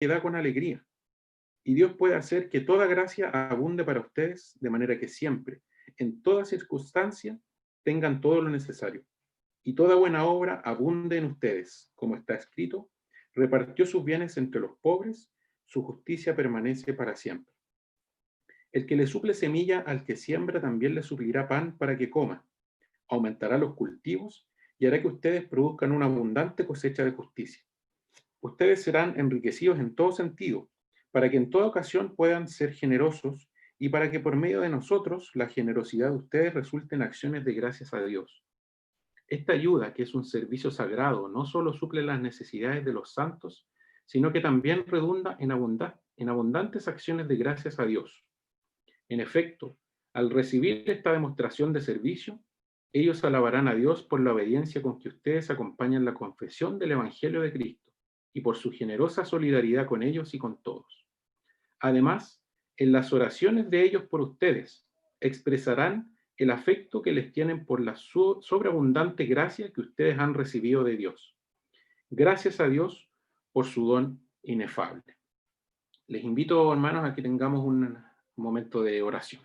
da con alegría. Y Dios puede hacer que toda gracia abunde para ustedes, de manera que siempre, en toda circunstancia, tengan todo lo necesario. Y toda buena obra abunde en ustedes, como está escrito, repartió sus bienes entre los pobres, su justicia permanece para siempre. El que le suple semilla al que siembra también le suplirá pan para que coma, aumentará los cultivos y hará que ustedes produzcan una abundante cosecha de justicia. Ustedes serán enriquecidos en todo sentido, para que en toda ocasión puedan ser generosos y para que por medio de nosotros la generosidad de ustedes resulte en acciones de gracias a Dios. Esta ayuda, que es un servicio sagrado, no solo suple las necesidades de los santos, sino que también redunda en abundantes acciones de gracias a Dios. En efecto, al recibir esta demostración de servicio, ellos alabarán a Dios por la obediencia con que ustedes acompañan la confesión del Evangelio de Cristo y por su generosa solidaridad con ellos y con todos. Además, en las oraciones de ellos por ustedes, expresarán el afecto que les tienen por la sobreabundante gracia que ustedes han recibido de Dios. Gracias a Dios por su don inefable. Les invito, hermanos, a que tengamos un momento de oración.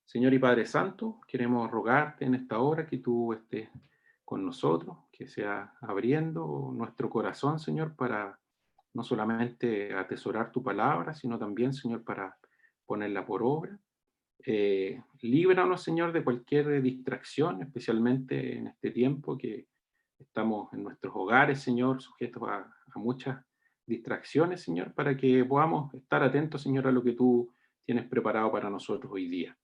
Señor y Padre Santo, queremos rogarte en esta hora que tú estés con nosotros, que sea abriendo nuestro corazón, Señor, para no solamente atesorar tu palabra, sino también, Señor, para ponerla por obra. Líbranos, Señor, de cualquier distracción, especialmente en este tiempo que estamos en nuestros hogares, Señor, sujetos a muchas distracciones, Señor, para que podamos estar atentos, Señor, a lo que tú tienes preparado para nosotros hoy día.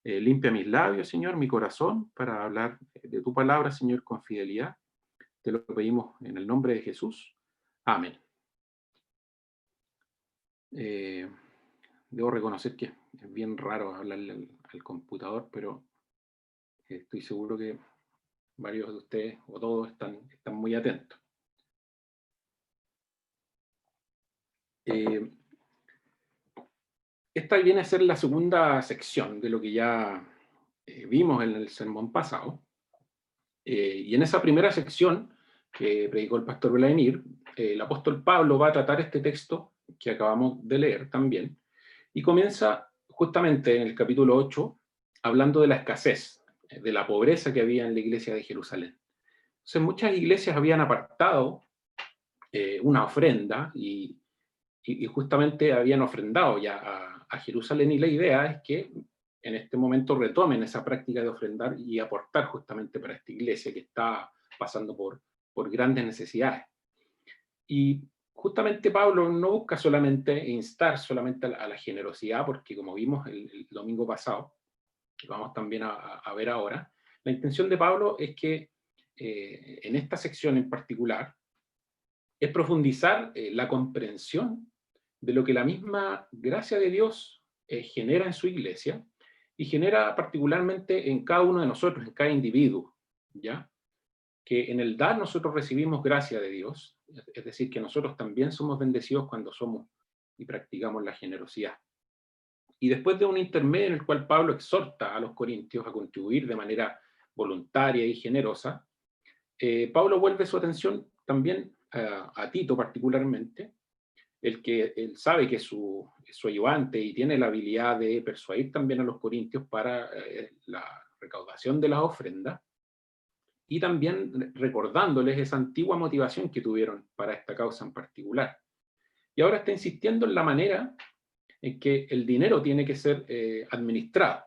Limpia mis labios, Señor, mi corazón, para hablar de tu palabra, Señor, con fidelidad. Te lo pedimos en el nombre de Jesús. Amén. Debo reconocer que es bien raro hablarle al computador, pero estoy seguro que varios de ustedes o todos están muy atentos. Esta viene a ser la segunda sección de lo que ya vimos en el sermón pasado. Y en esa primera sección que predicó el pastor Vladimir, el apóstol Pablo va a tratar este texto que acabamos de leer también, y comienza justamente en el capítulo 8 hablando de la escasez, de la pobreza que había en la iglesia de Jerusalén. Entonces muchas iglesias habían apartado una ofrenda y justamente habían ofrendado ya a Jerusalén, y la idea es que en este momento retomen esa práctica de ofrendar y aportar justamente para esta iglesia que está pasando por grandes necesidades. Y justamente Pablo no busca solamente instar solamente a la generosidad, porque como vimos el domingo pasado, y vamos también a ver ahora, la intención de Pablo es que en esta sección en particular es profundizar la comprensión de lo que la misma gracia de Dios genera en su iglesia y genera particularmente en cada uno de nosotros, en cada individuo, ¿ya? Que en el dar nosotros recibimos gracia de Dios, es decir, que nosotros también somos bendecidos cuando somos y practicamos la generosidad. Y después de un intermedio en el cual Pablo exhorta a los corintios a contribuir de manera voluntaria y generosa, Pablo vuelve su atención también a Tito particularmente, el que él sabe que es su ayudante y tiene la habilidad de persuadir también a los corintios para la recaudación de las ofrendas, y también recordándoles esa antigua motivación que tuvieron para esta causa en particular. Y ahora está insistiendo en la manera en que el dinero tiene que ser administrado.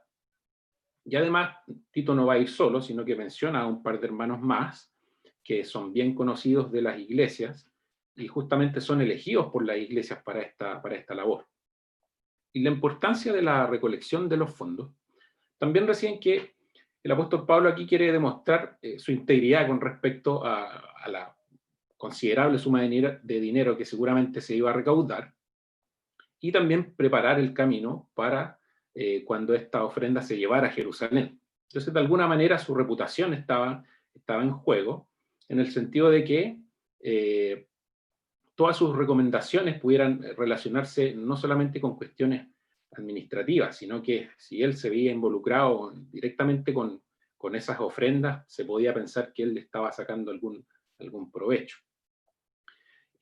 Y además, Tito no va a ir solo, sino que menciona a un par de hermanos más, que son bien conocidos de las iglesias, y justamente son elegidos por las iglesias para esta labor. Y la importancia de la recolección de los fondos, también recién que el apóstol Pablo aquí quiere demostrar su integridad con respecto a la considerable suma de dinero que seguramente se iba a recaudar, y también preparar el camino para cuando esta ofrenda se llevara a Jerusalén. Entonces, de alguna manera, su reputación estaba en juego, en el sentido de que todas sus recomendaciones pudieran relacionarse no solamente con cuestiones administrativas, sino que si él se veía involucrado directamente con esas ofrendas, se podía pensar que él le estaba sacando algún provecho.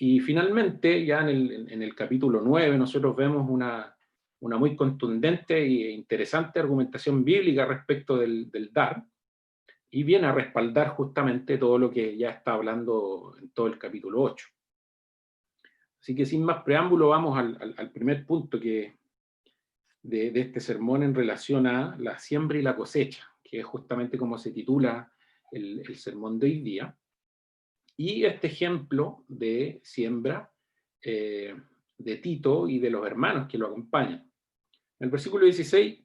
Y finalmente, ya en el capítulo 9, nosotros vemos una muy contundente e interesante argumentación bíblica respecto del dar, y viene a respaldar justamente todo lo que ya está hablando en todo el capítulo 8. Así que sin más preámbulo, vamos al primer punto de este sermón en relación a la siembra y la cosecha, que es justamente como se titula el sermón de hoy día. Y este ejemplo de siembra de Tito y de los hermanos que lo acompañan. En el versículo 16,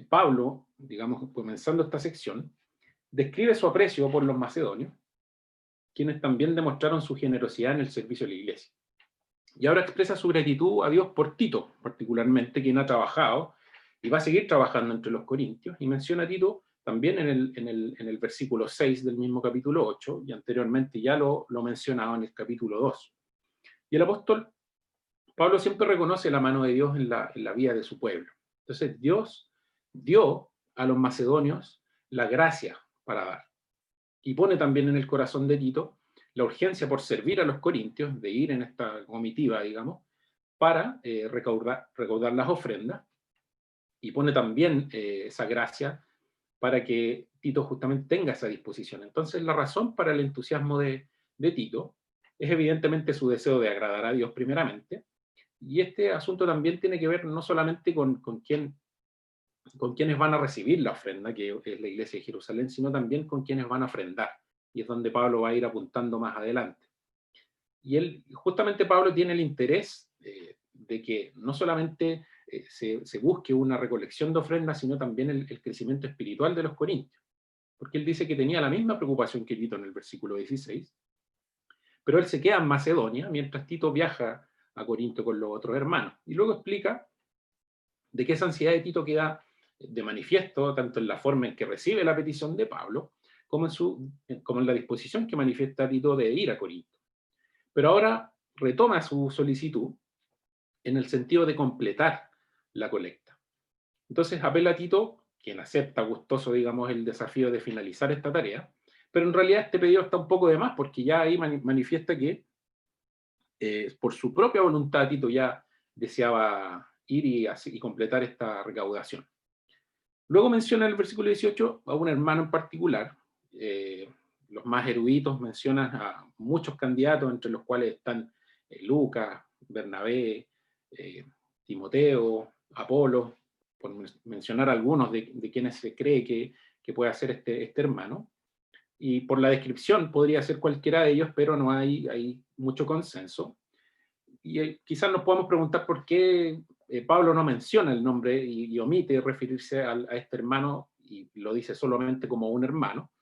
Pablo, digamos, comenzando esta sección, describe su aprecio por los macedonios, quienes también demostraron su generosidad en el servicio a la iglesia. Y ahora expresa su gratitud a Dios por Tito, particularmente, quien ha trabajado y va a seguir trabajando entre los corintios, y menciona a Tito también en el versículo 6 del mismo capítulo 8, y anteriormente ya lo mencionaba en el capítulo 2. Y el apóstol Pablo siempre reconoce la mano de Dios en la vida de su pueblo. Entonces Dios dio a los macedonios la gracia para dar. Y pone también en el corazón de Tito la urgencia por servir a los corintios, de ir en esta comitiva, digamos, para recaudar las ofrendas, y pone también esa gracia para que Tito justamente tenga esa disposición. Entonces la razón para el entusiasmo de Tito es evidentemente su deseo de agradar a Dios primeramente, y este asunto también tiene que ver no solamente con quienes van a recibir la ofrenda, que es la iglesia de Jerusalén, sino también con quienes van a ofrendar, y es donde Pablo va a ir apuntando más adelante. Y justamente Pablo tiene el interés de que no solamente se busque una recolección de ofrendas, sino también el crecimiento espiritual de los corintios, porque él dice que tenía la misma preocupación que Tito en el versículo 16, pero él se queda en Macedonia mientras Tito viaja a Corinto con los otros hermanos, y luego explica de que esa ansiedad de Tito queda de manifiesto tanto en la forma en que recibe la petición de Pablo, como en la disposición que manifiesta Tito de ir a Corinto. Pero ahora retoma su solicitud en el sentido de completar la colecta. Entonces apela a Tito, quien acepta gustoso, digamos, el desafío de finalizar esta tarea, pero en realidad este pedido está un poco de más, porque ya ahí manifiesta que por su propia voluntad Tito ya deseaba ir y completar esta recaudación. Luego menciona en el versículo 18 a un hermano en particular. Los más eruditos mencionan a muchos candidatos, entre los cuales están Lucas, Bernabé, Timoteo, Apolo, por mencionar algunos de quienes se cree que puede ser este hermano. Y por la descripción podría ser cualquiera de ellos, pero no hay mucho consenso. Y quizás nos podamos preguntar por qué Pablo no menciona el nombre y omite referirse a este hermano, y lo dice solamente como un hermano.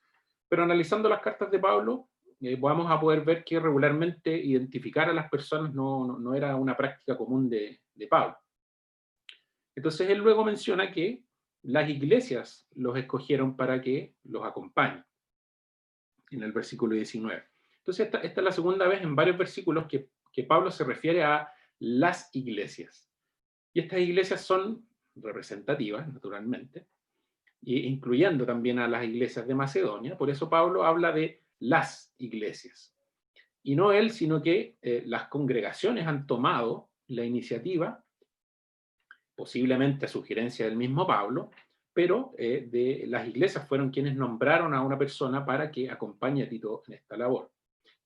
Pero analizando las cartas de Pablo, vamos a poder ver que regularmente identificar a las personas no era una práctica común de Pablo. Entonces él luego menciona que las iglesias los escogieron para que los acompañen, en el versículo 19. Entonces esta es la segunda vez en varios versículos que Pablo se refiere a las iglesias. Y estas iglesias son representativas, naturalmente, incluyendo también a las iglesias de Macedonia. Por eso Pablo habla de las iglesias. Y no él, sino que las congregaciones han tomado la iniciativa, posiblemente a sugerencia del mismo Pablo, pero de las iglesias fueron quienes nombraron a una persona para que acompañe a Tito en esta labor.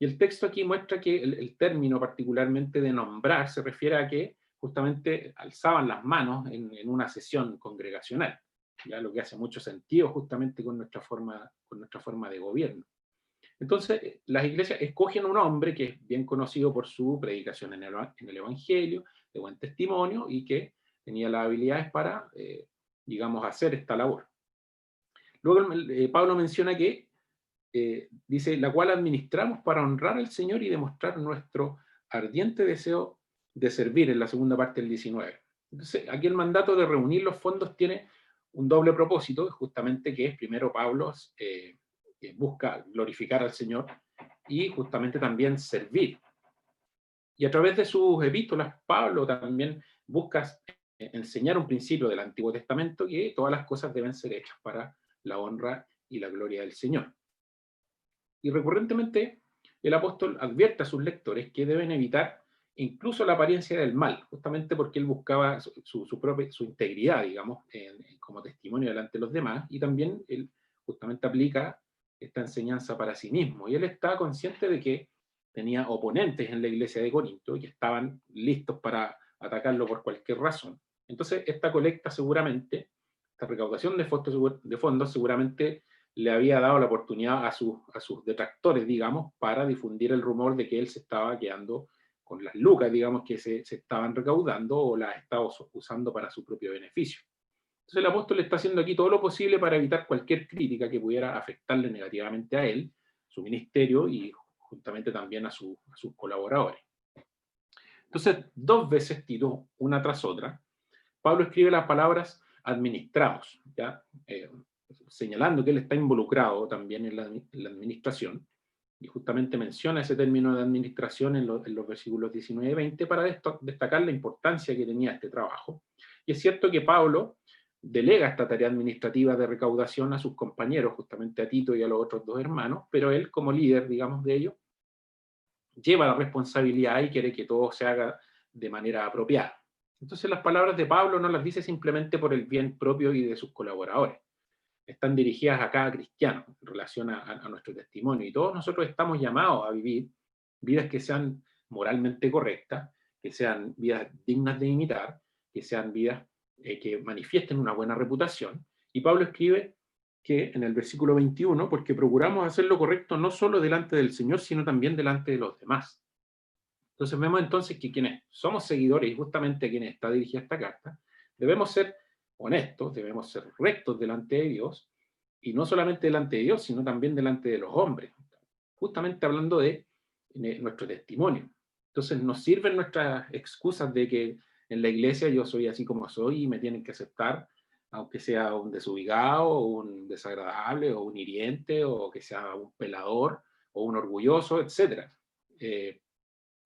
Y el texto aquí muestra que el término particularmente de nombrar se refiere a que justamente alzaban las manos en una sesión congregacional, ya lo que hace mucho sentido justamente con nuestra forma de gobierno. Entonces, las iglesias escogen a un hombre que es bien conocido por su predicación en el Evangelio, de buen testimonio, y que tenía las habilidades para, digamos, hacer esta labor. Luego Pablo menciona que dice, la cual administramos para honrar al Señor y demostrar nuestro ardiente deseo de servir, en la segunda parte del 19. Entonces, aquí el mandato de reunir los fondos tiene un doble propósito, justamente que es, primero, Pablo busca glorificar al Señor y justamente también servir. Y a través de sus epístolas, Pablo también busca enseñar un principio del Antiguo Testamento, que todas las cosas deben ser hechas para la honra y la gloria del Señor. Y recurrentemente el apóstol advierte a sus lectores que deben evitar incluso la apariencia del mal, justamente porque él buscaba su integridad, digamos, como testimonio delante de los demás, y también él justamente aplica esta enseñanza para sí mismo. Y él está consciente de que tenía oponentes en la iglesia de Corinto y que estaban listos para atacarlo por cualquier razón. Entonces, esta colecta seguramente, esta recaudación de fondos seguramente le había dado la oportunidad a sus detractores, digamos, para difundir el rumor de que él se estaba quedando con las lucas, digamos, que se estaban recaudando o las estaba usando para su propio beneficio. Entonces el apóstol está haciendo aquí todo lo posible para evitar cualquier crítica que pudiera afectarle negativamente a él, su ministerio y juntamente también a sus colaboradores. Entonces, dos veces, Tito, una tras otra, Pablo escribe las palabras administramos, ¿ya? Señalando que él está involucrado también en la administración, y justamente menciona ese término de administración en los versículos 19 y 20 para destacar la importancia que tenía este trabajo. Y es cierto que Pablo delega esta tarea administrativa de recaudación a sus compañeros, justamente a Tito y a los otros dos hermanos, pero él como líder, digamos, de ellos, lleva la responsabilidad y quiere que todo se haga de manera apropiada. Entonces las palabras de Pablo no las dice simplemente por el bien propio y de sus colaboradores. Están dirigidas a cada cristiano en relación a nuestro testimonio. Y todos nosotros estamos llamados a vivir vidas que sean moralmente correctas, que sean vidas dignas de imitar, que sean vidas que manifiesten una buena reputación. Y Pablo escribe que en el versículo 21, porque procuramos hacer lo correcto no solo delante del Señor, sino también delante de los demás. Entonces vemos entonces que quienes somos seguidores, y justamente a quienes está dirigida esta carta, debemos ser honestos, debemos ser rectos delante de Dios, y no solamente delante de Dios, sino también delante de los hombres, justamente hablando de nuestro testimonio. Entonces nos sirven nuestras excusas de que en la iglesia yo soy así como soy y me tienen que aceptar, aunque sea un desubicado, o un desagradable, o un hiriente, o que sea un pelador, o un orgulloso, etc.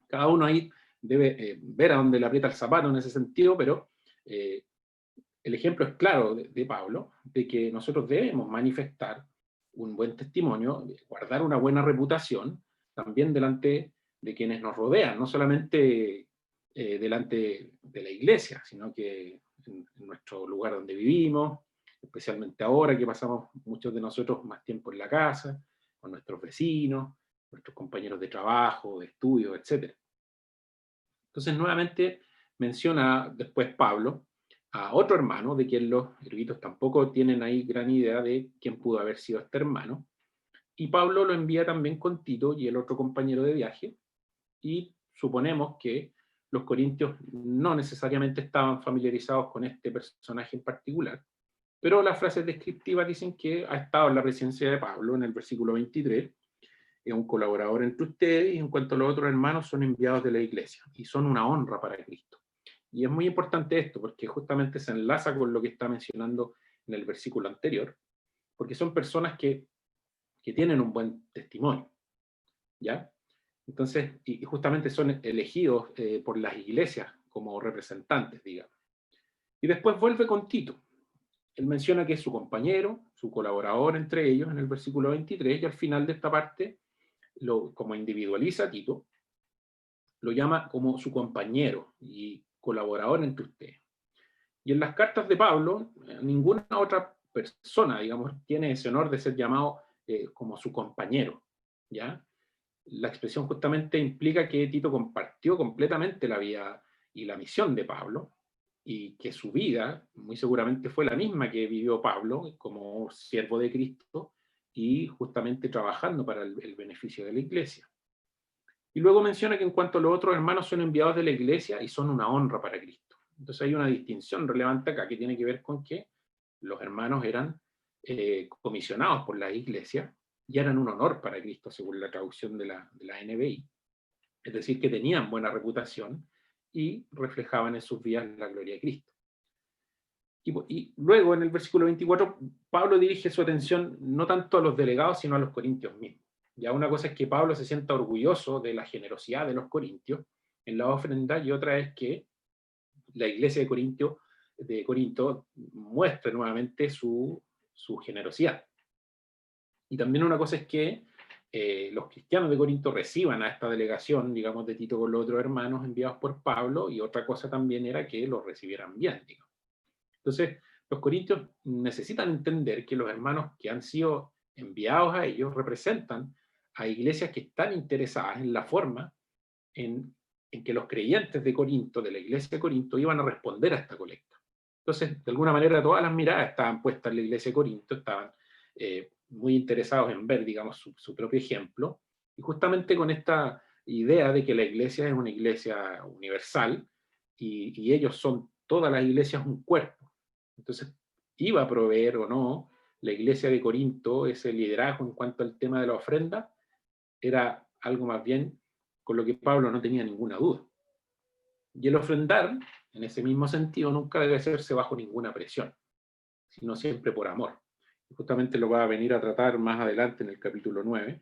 Cada uno ahí debe ver a dónde le aprieta el zapato en ese sentido, pero el ejemplo es claro de Pablo, de que nosotros debemos manifestar un buen testimonio, guardar una buena reputación, también delante de quienes nos rodean, no solamente delante de la iglesia, sino que en nuestro lugar donde vivimos, especialmente ahora que pasamos muchos de nosotros más tiempo en la casa, con nuestros vecinos, nuestros compañeros de trabajo, de estudio, etc. Entonces, nuevamente menciona después Pablo a otro hermano, de quien los eruditos tampoco tienen ahí gran idea de quién pudo haber sido este hermano. Y Pablo lo envía también con Tito y el otro compañero de viaje, y suponemos que los corintios no necesariamente estaban familiarizados con este personaje en particular, pero las frases descriptivas dicen que ha estado en la presencia de Pablo en el versículo 23, es un colaborador entre ustedes, y en cuanto a los otros hermanos, son enviados de la iglesia y son una honra para Cristo. Y es muy importante esto porque justamente se enlaza con lo que está mencionando en el versículo anterior, porque son personas que tienen un buen testimonio, ¿ya? Entonces, y justamente son elegidos por las iglesias como representantes, digamos. Y después vuelve con Tito. Él menciona que es su compañero, su colaborador entre ellos en el versículo 23, y al final de esta parte como individualiza a Tito, lo llama como su compañero y colaborador entre ustedes. Y en las cartas de Pablo, ninguna otra persona, digamos, tiene ese honor de ser llamado como su compañero, ¿ya? La expresión justamente implica que Tito compartió completamente la vida y la misión de Pablo, y que su vida muy seguramente fue la misma que vivió Pablo como siervo de Cristo y justamente trabajando para el beneficio de la iglesia. Y luego menciona que en cuanto a los otros hermanos son enviados de la iglesia y son una honra para Cristo. Entonces hay una distinción relevante acá que tiene que ver con que los hermanos eran comisionados por la iglesia y eran un honor para Cristo, según la traducción de la NBI. Es decir, que tenían buena reputación y reflejaban en sus vidas la gloria de Cristo. Y luego en el versículo 24, Pablo dirige su atención no tanto a los delegados, sino a los corintios mismos. Ya una cosa es que Pablo se sienta orgulloso de la generosidad de los corintios en la ofrenda, y otra es que la iglesia de Corinto muestre nuevamente su generosidad. Y también una cosa es que los cristianos de Corinto reciban a esta delegación, digamos, de Tito con los otros hermanos enviados por Pablo, y otra cosa también era que los recibieran bien, digamos. Entonces, los corintios necesitan entender que los hermanos que han sido enviados a ellos representan a iglesias que están interesadas en la forma en que los creyentes de Corinto, de la iglesia de Corinto, iban a responder a esta colecta. Entonces, de alguna manera, todas las miradas estaban puestas en la iglesia de Corinto, estaban muy interesados en ver, digamos, su propio ejemplo, y justamente con esta idea de que la iglesia es una iglesia universal, y ellos son, todas las iglesias, un cuerpo. Entonces, iba a proveer o no la iglesia de Corinto ese liderazgo en cuanto al tema de la ofrenda, era algo más bien con lo que Pablo no tenía ninguna duda. Y el ofrendar, en ese mismo sentido, nunca debe hacerse bajo ninguna presión, sino siempre por amor. Y justamente lo va a venir a tratar más adelante en el capítulo 9,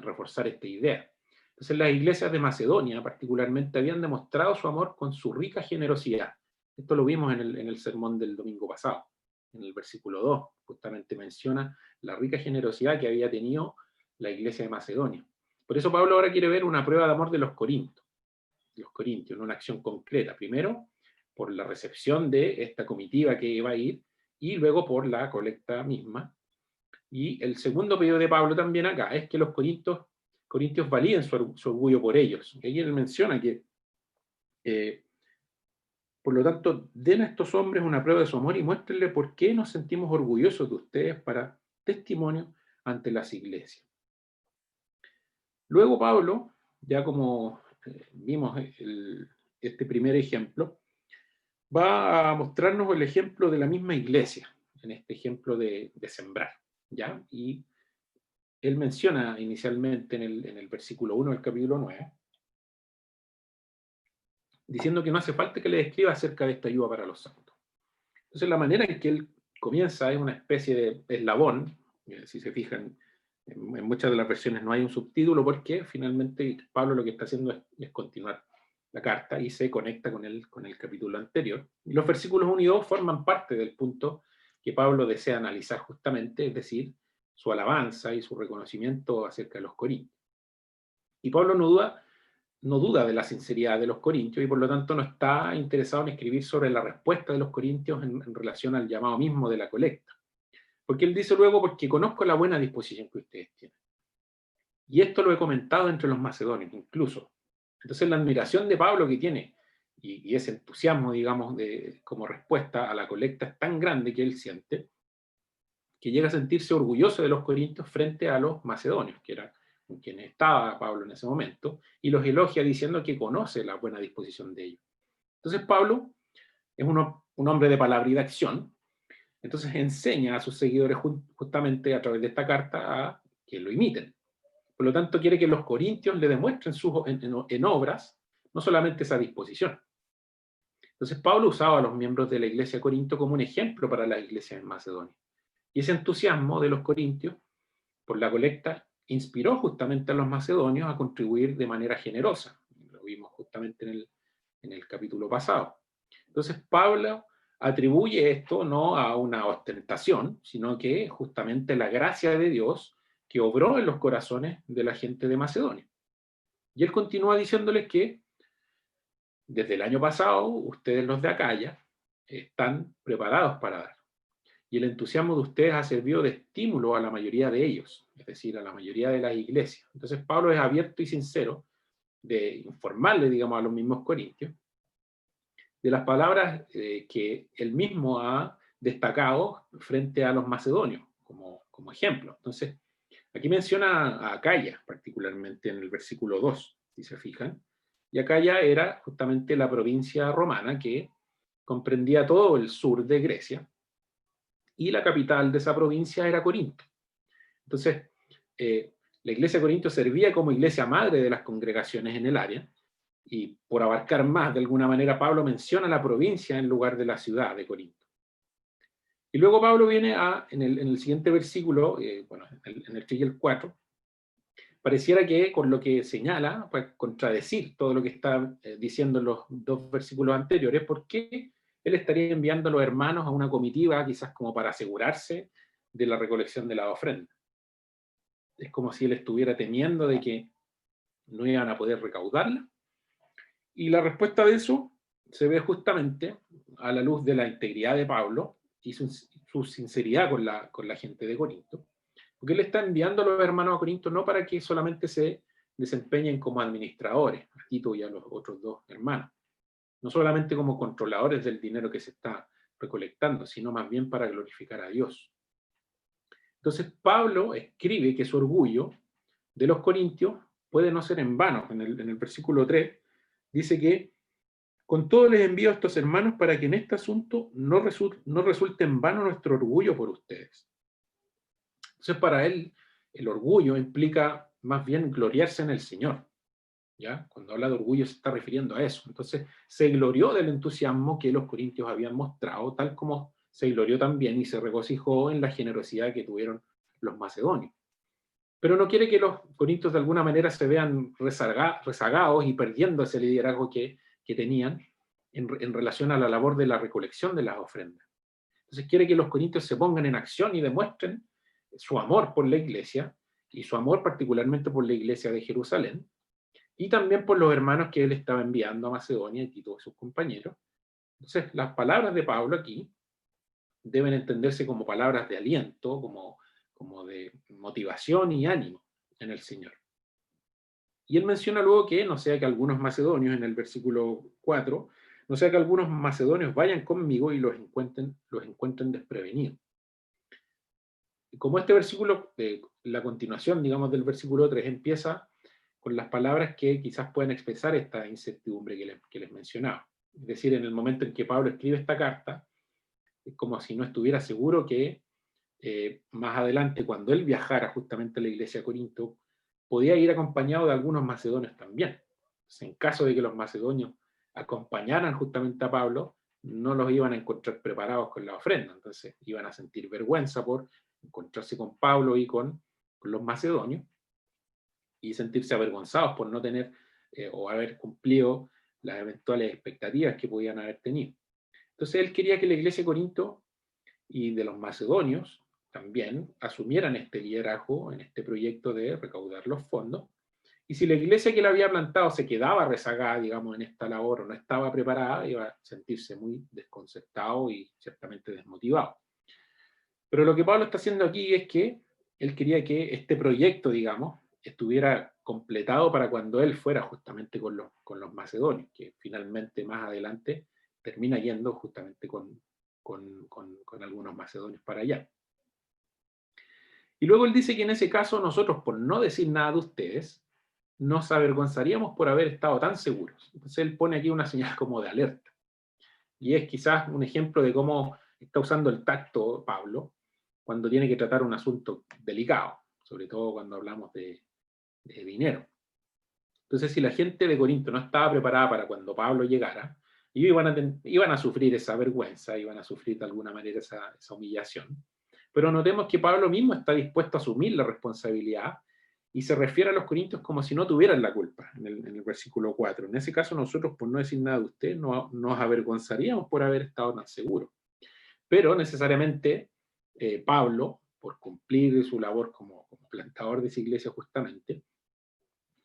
reforzar esta idea. Entonces, las iglesias de Macedonia particularmente habían demostrado su amor con su rica generosidad. Esto lo vimos en el sermón del domingo pasado. En el versículo 2 justamente menciona la rica generosidad que había tenido la iglesia de Macedonia. Por eso Pablo ahora quiere ver una prueba de amor de los corintios, en una acción concreta. Primero, por la recepción de esta comitiva que iba a ir, y luego por la colecta misma. Y el segundo pedido de Pablo también acá es que los corintios validen su orgullo por ellos. Y ahí él menciona que, por lo tanto, den a estos hombres una prueba de su amor y muéstrenle por qué nos sentimos orgullosos de ustedes para testimonio ante las iglesias. Luego Pablo, ya como vimos este primer ejemplo, va a mostrarnos el ejemplo de la misma iglesia, en este ejemplo de sembrar, ¿ya? Y él menciona inicialmente en el versículo 1 del capítulo 9, diciendo que no hace falta que le describa acerca de esta ayuda para los santos. Entonces, la manera en que él comienza es una especie de eslabón. Si se fijan, en muchas de las versiones no hay un subtítulo, porque finalmente Pablo lo que está haciendo es continuar la carta y se conecta con el capítulo anterior. Y los versículos 1 y 2 forman parte del punto que Pablo desea analizar justamente, es decir, su alabanza y su reconocimiento acerca de los corintios. Y Pablo no duda de la sinceridad de los corintios, y por lo tanto no está interesado en escribir sobre la respuesta de los corintios en relación al llamado mismo de la colecta. Porque él dice luego, porque conozco la buena disposición que ustedes tienen. Y esto lo he comentado entre los macedonios, incluso. Entonces la admiración de Pablo que tiene, y ese entusiasmo, digamos, como respuesta a la colecta es tan grande que él siente, que llega a sentirse orgulloso de los corintios frente a los macedonios, que era con quienes estaba Pablo en ese momento, y los elogia diciendo que conoce la buena disposición de ellos. Entonces Pablo es un hombre de palabra y de acción, entonces enseña a sus seguidores justamente a través de esta carta a que lo imiten. Por lo tanto, quiere que los corintios le demuestren en obras no solamente esa disposición. Entonces Pablo usaba a los miembros de la iglesia de Corinto como un ejemplo para las iglesias en Macedonia. Y ese entusiasmo de los corintios por la colecta inspiró justamente a los macedonios a contribuir de manera generosa. Lo vimos justamente en el capítulo pasado. Entonces Pablo atribuye esto no a una ostentación, sino que justamente la gracia de Dios que obró en los corazones de la gente de Macedonia. Y él continúa diciéndoles que desde el año pasado ustedes, los de Acaya, están preparados para dar. Y el entusiasmo de ustedes ha servido de estímulo a la mayoría de ellos, es decir, a la mayoría de las iglesias. Entonces Pablo es abierto y sincero de informarle, digamos, a los mismos corintios de las palabras que él mismo ha destacado frente a los macedonios como ejemplo. Entonces, aquí menciona a Acaya, particularmente en el versículo 2, si se fijan. Y Acaya era justamente la provincia romana que comprendía todo el sur de Grecia, y la capital de esa provincia era Corinto. Entonces, la iglesia de Corinto servía como iglesia madre de las congregaciones en el área, y por abarcar más, de alguna manera, Pablo menciona la provincia en lugar de la ciudad de Corinto. Y luego Pablo viene en el siguiente versículo, en el 3 y el 4, pareciera que con lo que señala, para contradecir todo lo que está diciendo en los dos versículos anteriores, ¿por qué él estaría enviando a los hermanos a una comitiva, quizás como para asegurarse de la recolección de la ofrenda? es como si él estuviera temiendo de que no iban a poder recaudarla. Y la respuesta de eso se ve justamente a la luz de la integridad de Pablo y su sinceridad con la gente de Corinto, porque él está enviando a los hermanos a Corinto no para que solamente se desempeñen como administradores, a Tito y a los otros dos hermanos, no solamente como controladores del dinero que se está recolectando, sino más bien para glorificar a Dios. Entonces Pablo escribe que su orgullo de los corintios puede no ser en vano. En el versículo 3 dice que con todo les envío a estos hermanos para que en este asunto no resulte en vano nuestro orgullo por ustedes. Entonces para él el orgullo implica más bien gloriarse en el Señor. ¿Ya? Cuando habla de orgullo se está refiriendo a eso. Entonces se glorió del entusiasmo que los corintios habían mostrado, tal como se glorió también y se regocijó en la generosidad que tuvieron los macedonios. Pero no quiere que los corintios de alguna manera se vean rezagados y perdiendo ese liderazgo que tenían en relación a la labor de la recolección de las ofrendas. Entonces quiere que los corintios se pongan en acción y demuestren su amor por la iglesia, y su amor particularmente por la iglesia de Jerusalén, y también por los hermanos que él estaba enviando a Macedonia y Tito y sus compañeros. Entonces las palabras de Pablo aquí deben entenderse como palabras de aliento, como de motivación y ánimo en el Señor. Y él menciona luego que no sea que algunos macedonios, en el versículo 4, no sea que algunos macedonios vayan conmigo y los encuentren desprevenidos. Y como este versículo, la continuación, digamos, del versículo 3, empieza con las palabras que quizás pueden expresar esta incertidumbre que les mencionaba. Es decir, en el momento en que Pablo escribe esta carta, es como si no estuviera seguro que más adelante, cuando él viajara justamente a la iglesia de Corinto, podía ir acompañado de algunos macedonios también. Entonces, en caso de que los macedonios acompañaran justamente a Pablo, no los iban a encontrar preparados con la ofrenda. Entonces iban a sentir vergüenza por encontrarse con Pablo y con los macedonios, y sentirse avergonzados por no tener o haber cumplido las eventuales expectativas que podían haber tenido. Entonces él quería que la iglesia de Corinto y de los macedonios también asumieran este liderazgo en este proyecto de recaudar los fondos. Y si la iglesia que la había plantado se quedaba rezagada, digamos, en esta labor o no estaba preparada, iba a sentirse muy desconcertado y ciertamente desmotivado. Pero lo que Pablo está haciendo aquí es que él quería que este proyecto, digamos, estuviera completado para cuando él fuera justamente con los macedonios, que finalmente más adelante termina yendo justamente con algunos macedonios para allá. Y luego él dice que en ese caso nosotros, por no decir nada de ustedes, nos avergonzaríamos por haber estado tan seguros. Entonces él pone aquí una señal como de alerta. Y es quizás un ejemplo de cómo está usando el tacto Pablo cuando tiene que tratar un asunto delicado, sobre todo cuando hablamos de dinero. Entonces, si la gente de Corinto no estaba preparada para cuando Pablo llegara, iban a sufrir esa vergüenza, iban a sufrir de alguna manera esa humillación. Pero notemos que Pablo mismo está dispuesto a asumir la responsabilidad y se refiere a los corintios como si no tuvieran la culpa, en el versículo 4. En ese caso, nosotros, por no decir nada de usted, nos avergonzaríamos por haber estado tan seguros. Pero necesariamente Pablo, por cumplir su labor como plantador de esa iglesia justamente,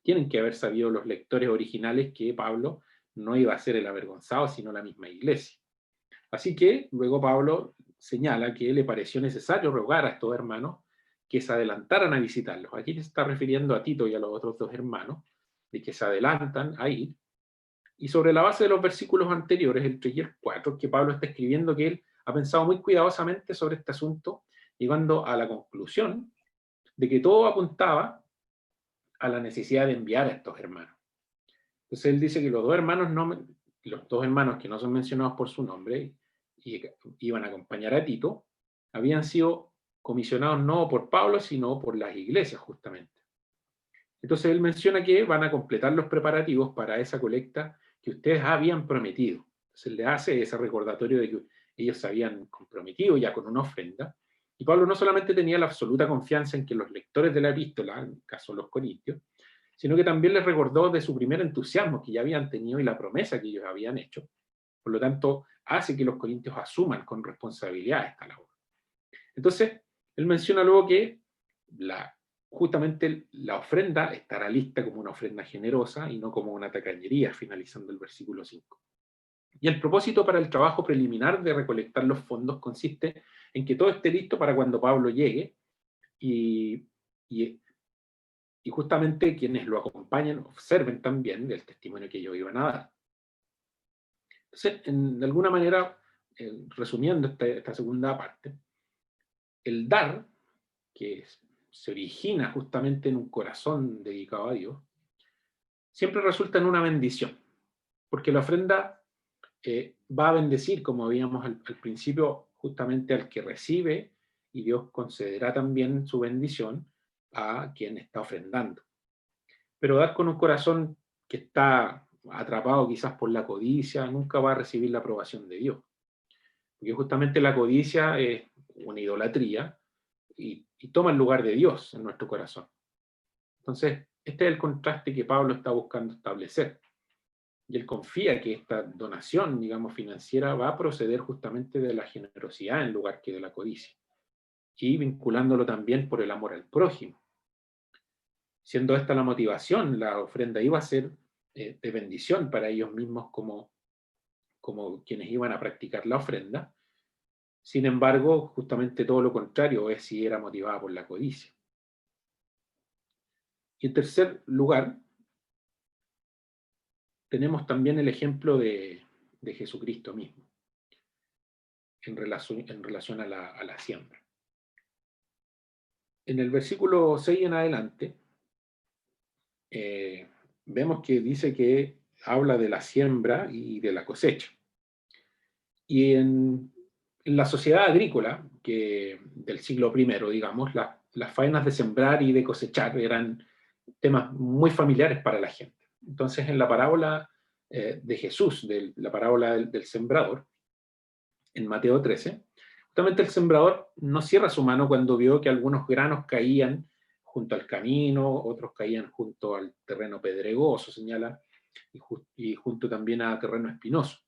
tienen que haber sabido los lectores originales que Pablo no iba a ser el avergonzado, sino la misma iglesia. Así que luego Pablo señala que le pareció necesario rogar a estos hermanos que se adelantaran a visitarlos. Aquí se está refiriendo a Tito y a los otros dos hermanos, de que se adelantan a ir. Y sobre la base de los versículos anteriores, el 3 y el 4, que Pablo está escribiendo que él ha pensado muy cuidadosamente sobre este asunto, llegando a la conclusión de que todo apuntaba a la necesidad de enviar a estos hermanos. Entonces él dice que los dos hermanos que no son mencionados por su nombre y iban a acompañar a Tito, habían sido comisionados no por Pablo, sino por las iglesias justamente. Entonces él menciona que van a completar los preparativos para esa colecta que ustedes habían prometido. Entonces él le hace ese recordatorio de que ellos se habían comprometido ya con una ofrenda. Y Pablo no solamente tenía la absoluta confianza en que los lectores de la epístola, en el caso de los corintios, sino que también les recordó de su primer entusiasmo que ya habían tenido y la promesa que ellos habían hecho. Por lo tanto, hace que los corintios asuman con responsabilidad esta labor. Entonces, él menciona luego que justamente la ofrenda estará lista como una ofrenda generosa y no como una tacañería, finalizando el versículo 5. Y el propósito para el trabajo preliminar de recolectar los fondos consiste en que todo esté listo para cuando Pablo llegue y, y, y justamente quienes lo acompañan observen también el testimonio que ellos iban a dar. Entonces, de alguna manera, resumiendo esta segunda parte, el dar, que se origina justamente en un corazón dedicado a Dios, siempre resulta en una bendición, porque la ofrenda va a bendecir, como veíamos al principio, justamente al que recibe, y Dios concederá también su bendición a quien está ofrendando. Pero dar con un corazón que está atrapado quizás por la codicia, nunca va a recibir la aprobación de Dios. Porque justamente la codicia es una idolatría y toma el lugar de Dios en nuestro corazón. Entonces, este es el contraste que Pablo está buscando establecer. Y él confía que esta donación, digamos, financiera va a proceder justamente de la generosidad en lugar que de la codicia. Y vinculándolo también por el amor al prójimo. Siendo esta la motivación, la ofrenda iba a ser de bendición para ellos mismos como quienes iban a practicar la ofrenda. Sin embargo, justamente todo lo contrario es si era motivada por la codicia. Y en tercer lugar, tenemos también el ejemplo de Jesucristo mismo en relación a la siembra. En el versículo 6 en adelante, vemos que dice que habla de la siembra y de la cosecha. Y en la sociedad agrícola del siglo I, digamos, las faenas de sembrar y de cosechar eran temas muy familiares para la gente. Entonces, en la parábola de Jesús, la parábola del sembrador, en Mateo 13, justamente el sembrador no cierra su mano cuando vio que algunos granos caían junto al camino, otros caían junto al terreno pedregoso, señala, y junto también a terreno espinoso.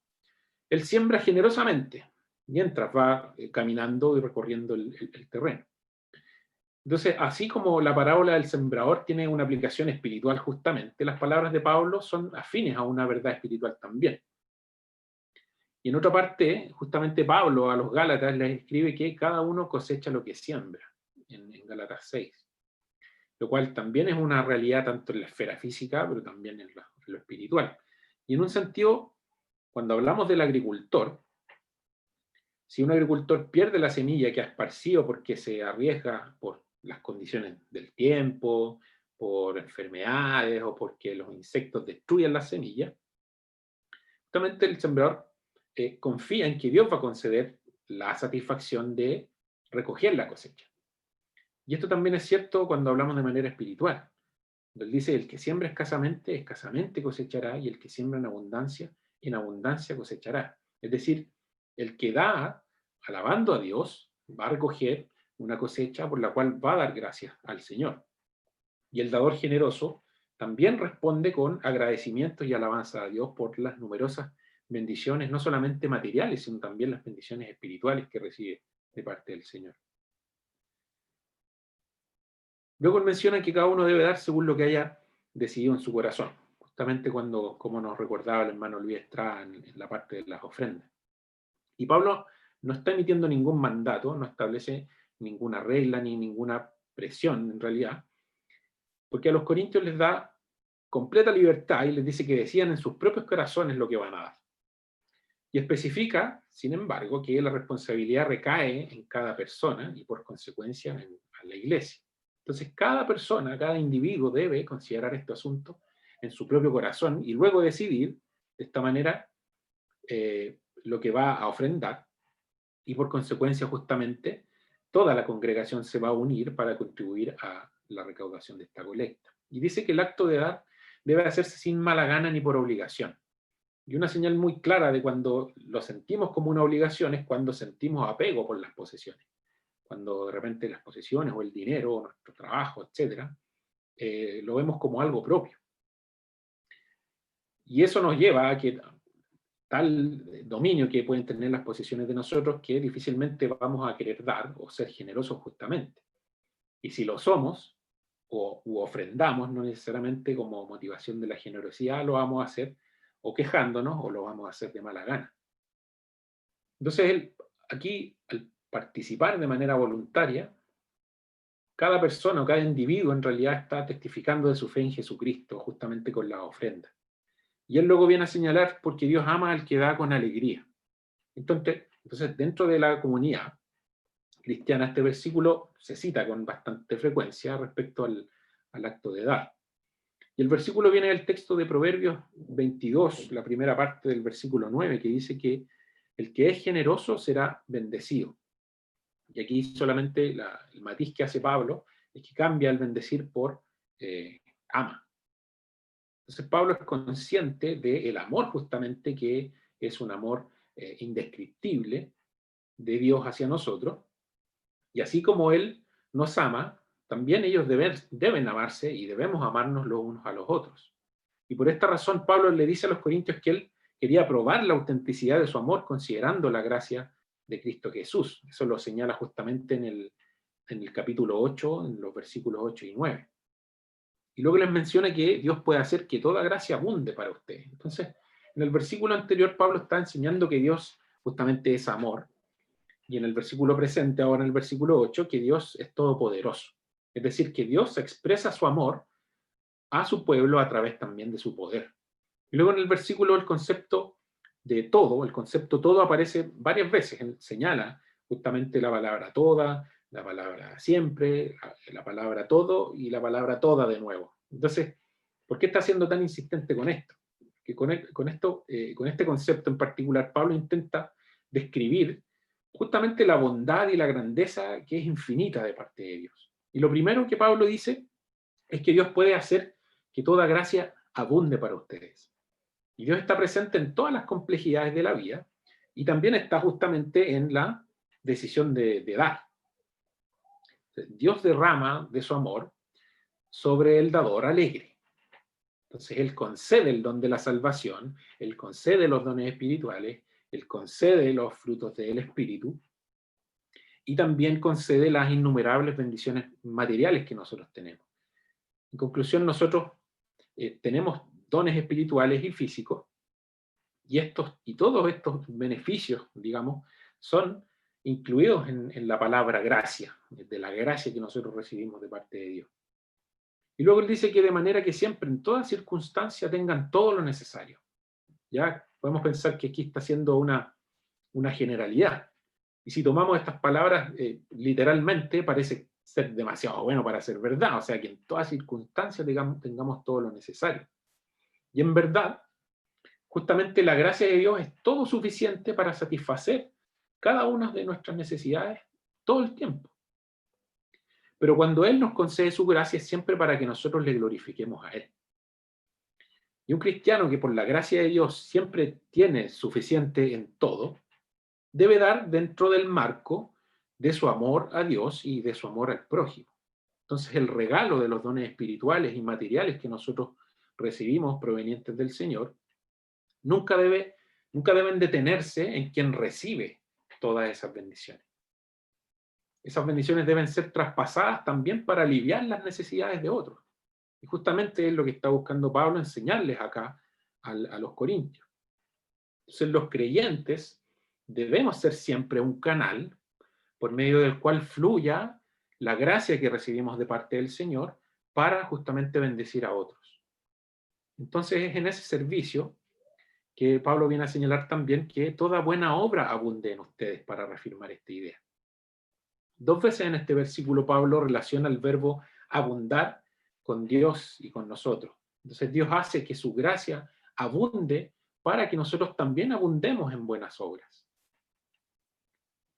Él siembra generosamente mientras va caminando y recorriendo el terreno. Entonces, así como la parábola del sembrador tiene una aplicación espiritual justamente, las palabras de Pablo son afines a una verdad espiritual también. Y en otra parte, justamente Pablo a los Gálatas les escribe que cada uno cosecha lo que siembra, en Gálatas 6, lo cual también es una realidad tanto en la esfera física, pero también en lo espiritual. Y en un sentido, cuando hablamos del agricultor, si un agricultor pierde la semilla que ha esparcido porque se arriesga por las condiciones del tiempo, por enfermedades o porque los insectos destruyen las semillas, justamente el sembrador confía en que Dios va a conceder la satisfacción de recoger la cosecha. Y esto también es cierto cuando hablamos de manera espiritual. Él dice, el que siembra escasamente, escasamente cosechará, y el que siembra en abundancia cosechará. Es decir, el que da, alabando a Dios, va a recoger una cosecha por la cual va a dar gracias al Señor. Y el dador generoso también responde con agradecimientos y alabanza a Dios por las numerosas bendiciones, no solamente materiales, sino también las bendiciones espirituales que recibe de parte del Señor. Luego él menciona que cada uno debe dar según lo que haya decidido en su corazón, justamente como nos recordaba el hermano Luis Estrada en la parte de las ofrendas. Y Pablo no está emitiendo ningún mandato, no establece ninguna regla ni ninguna presión en realidad, porque a los corintios les da completa libertad y les dice que decidan en sus propios corazones lo que van a dar. Y especifica, sin embargo, que la responsabilidad recae en cada persona y por consecuencia en la iglesia. Entonces, cada persona, cada individuo debe considerar este asunto en su propio corazón y luego decidir de esta manera lo que va a ofrendar, y por consecuencia justamente toda la congregación se va a unir para contribuir a la recaudación de esta colecta. Y dice que el acto de dar debe hacerse sin mala gana ni por obligación. Y una señal muy clara de cuando lo sentimos como una obligación es cuando sentimos apego por las posesiones. Cuando de repente las posesiones o el dinero o nuestro trabajo, etcétera, lo vemos como algo propio. Y eso nos lleva a que tal dominio que pueden tener las posesiones de nosotros que difícilmente vamos a querer dar o ser generosos justamente. Y si lo somos, u ofrendamos, no necesariamente como motivación de la generosidad lo vamos a hacer o quejándonos o lo vamos a hacer de mala gana. Entonces, aquí, al participar de manera voluntaria, cada persona o cada individuo en realidad está testificando de su fe en Jesucristo, justamente con la ofrenda. Y él luego viene a señalar porque Dios ama al que da con alegría. Entonces dentro de la comunidad cristiana, este versículo se cita con bastante frecuencia respecto al acto de dar. Y el versículo viene del texto de Proverbios 22, la primera parte del versículo 9, que dice que el que es generoso será bendecido. Y aquí solamente el matiz que hace Pablo es que cambia el bendecir por ama. Entonces Pablo es consciente del amor justamente que es un amor indescriptible de Dios hacia nosotros. Y así como Él nos ama, también ellos deben amarse y debemos amarnos los unos a los otros. Y por esta razón Pablo le dice a los corintios que él quería probar la autenticidad de su amor considerando la gracia de Cristo Jesús. Eso lo señala justamente en el capítulo 8, en los versículos 8 y 9. Y luego les menciona que Dios puede hacer que toda gracia abunde para ustedes. Entonces, en el versículo anterior Pablo está enseñando que Dios justamente es amor. Y en el versículo presente, ahora en el versículo 8, que Dios es todopoderoso. Es decir, que Dios expresa su amor a su pueblo a través también de su poder. Y luego en el versículo el concepto de todo, el concepto todo aparece varias veces, señala justamente la palabra toda, la palabra siempre, la palabra todo y la palabra toda de nuevo. Entonces, ¿por qué está siendo tan insistente con esto? Que con este concepto en particular, Pablo intenta describir justamente la bondad y la grandeza que es infinita de parte de Dios. Y lo primero que Pablo dice es que Dios puede hacer que toda gracia abunde para ustedes. Y Dios está presente en todas las complejidades de la vida y también está justamente en la decisión de dar. Dios derrama de su amor sobre el dador alegre. Entonces Él concede el don de la salvación, Él concede los dones espirituales, Él concede los frutos del Espíritu y también concede las innumerables bendiciones materiales que nosotros tenemos. En conclusión, nosotros tenemos dones espirituales y físicos, y todos estos beneficios, digamos, son incluidos en la palabra gracia, de la gracia que nosotros recibimos de parte de Dios. Y luego él dice que de manera que siempre, en toda circunstancia, tengan todo lo necesario. Ya podemos pensar que aquí está haciendo una generalidad. Y si tomamos estas palabras literalmente, parece ser demasiado bueno para ser verdad. O sea, que en toda circunstancia tengamos todo lo necesario. Y en verdad, justamente la gracia de Dios es todo suficiente para satisfacer cada una de nuestras necesidades todo el tiempo. Pero cuando Él nos concede su gracia es siempre para que nosotros le glorifiquemos a Él. Y un cristiano que por la gracia de Dios siempre tiene suficiente en todo, debe dar dentro del marco de su amor a Dios y de su amor al prójimo. Entonces el regalo de los dones espirituales y materiales que nosotros recibimos provenientes del Señor nunca deben detenerse en quien recibe todas esas bendiciones. Esas bendiciones deben ser traspasadas también para aliviar las necesidades de otros. Y justamente es lo que está buscando Pablo enseñarles acá a los corintios. Entonces los creyentes debemos ser siempre un canal por medio del cual fluya la gracia que recibimos de parte del Señor para justamente bendecir a otros. Entonces es en ese servicio que Pablo viene a señalar también que toda buena obra abunde en ustedes para reafirmar esta idea. Dos veces en este versículo Pablo relaciona el verbo abundar con Dios y con nosotros. Entonces Dios hace que su gracia abunde para que nosotros también abundemos en buenas obras.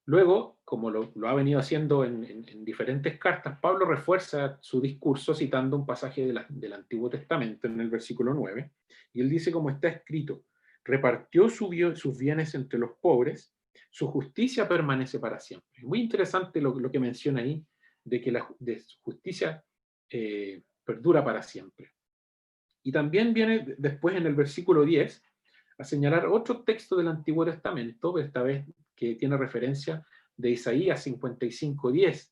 Luego, como lo ha venido haciendo en diferentes cartas, Pablo refuerza su discurso citando un pasaje del Antiguo Testamento en el versículo 9, y él dice como está escrito: repartió sus bienes entre los pobres, su justicia permanece para siempre. Muy interesante lo que menciona ahí, de que su justicia perdura para siempre. Y también viene después en el versículo 10 a señalar otro texto del Antiguo Testamento, esta vez que tiene referencia de Isaías 55:10,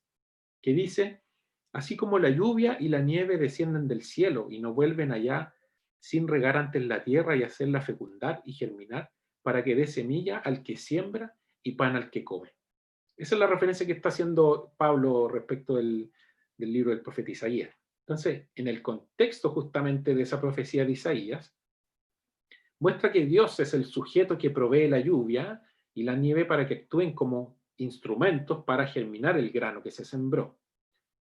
que dice: Así como la lluvia y la nieve descienden del cielo y no vuelven allá sin regar antes la tierra y hacerla fecundar y germinar, para que dé semilla al que siembra y pan al que come. Esa es la referencia que está haciendo Pablo respecto del libro del profeta Isaías. Entonces, en el contexto justamente de esa profecía de Isaías, muestra que Dios es el sujeto que provee la lluvia y la nieve para que actúen como instrumentos para germinar el grano que se sembró.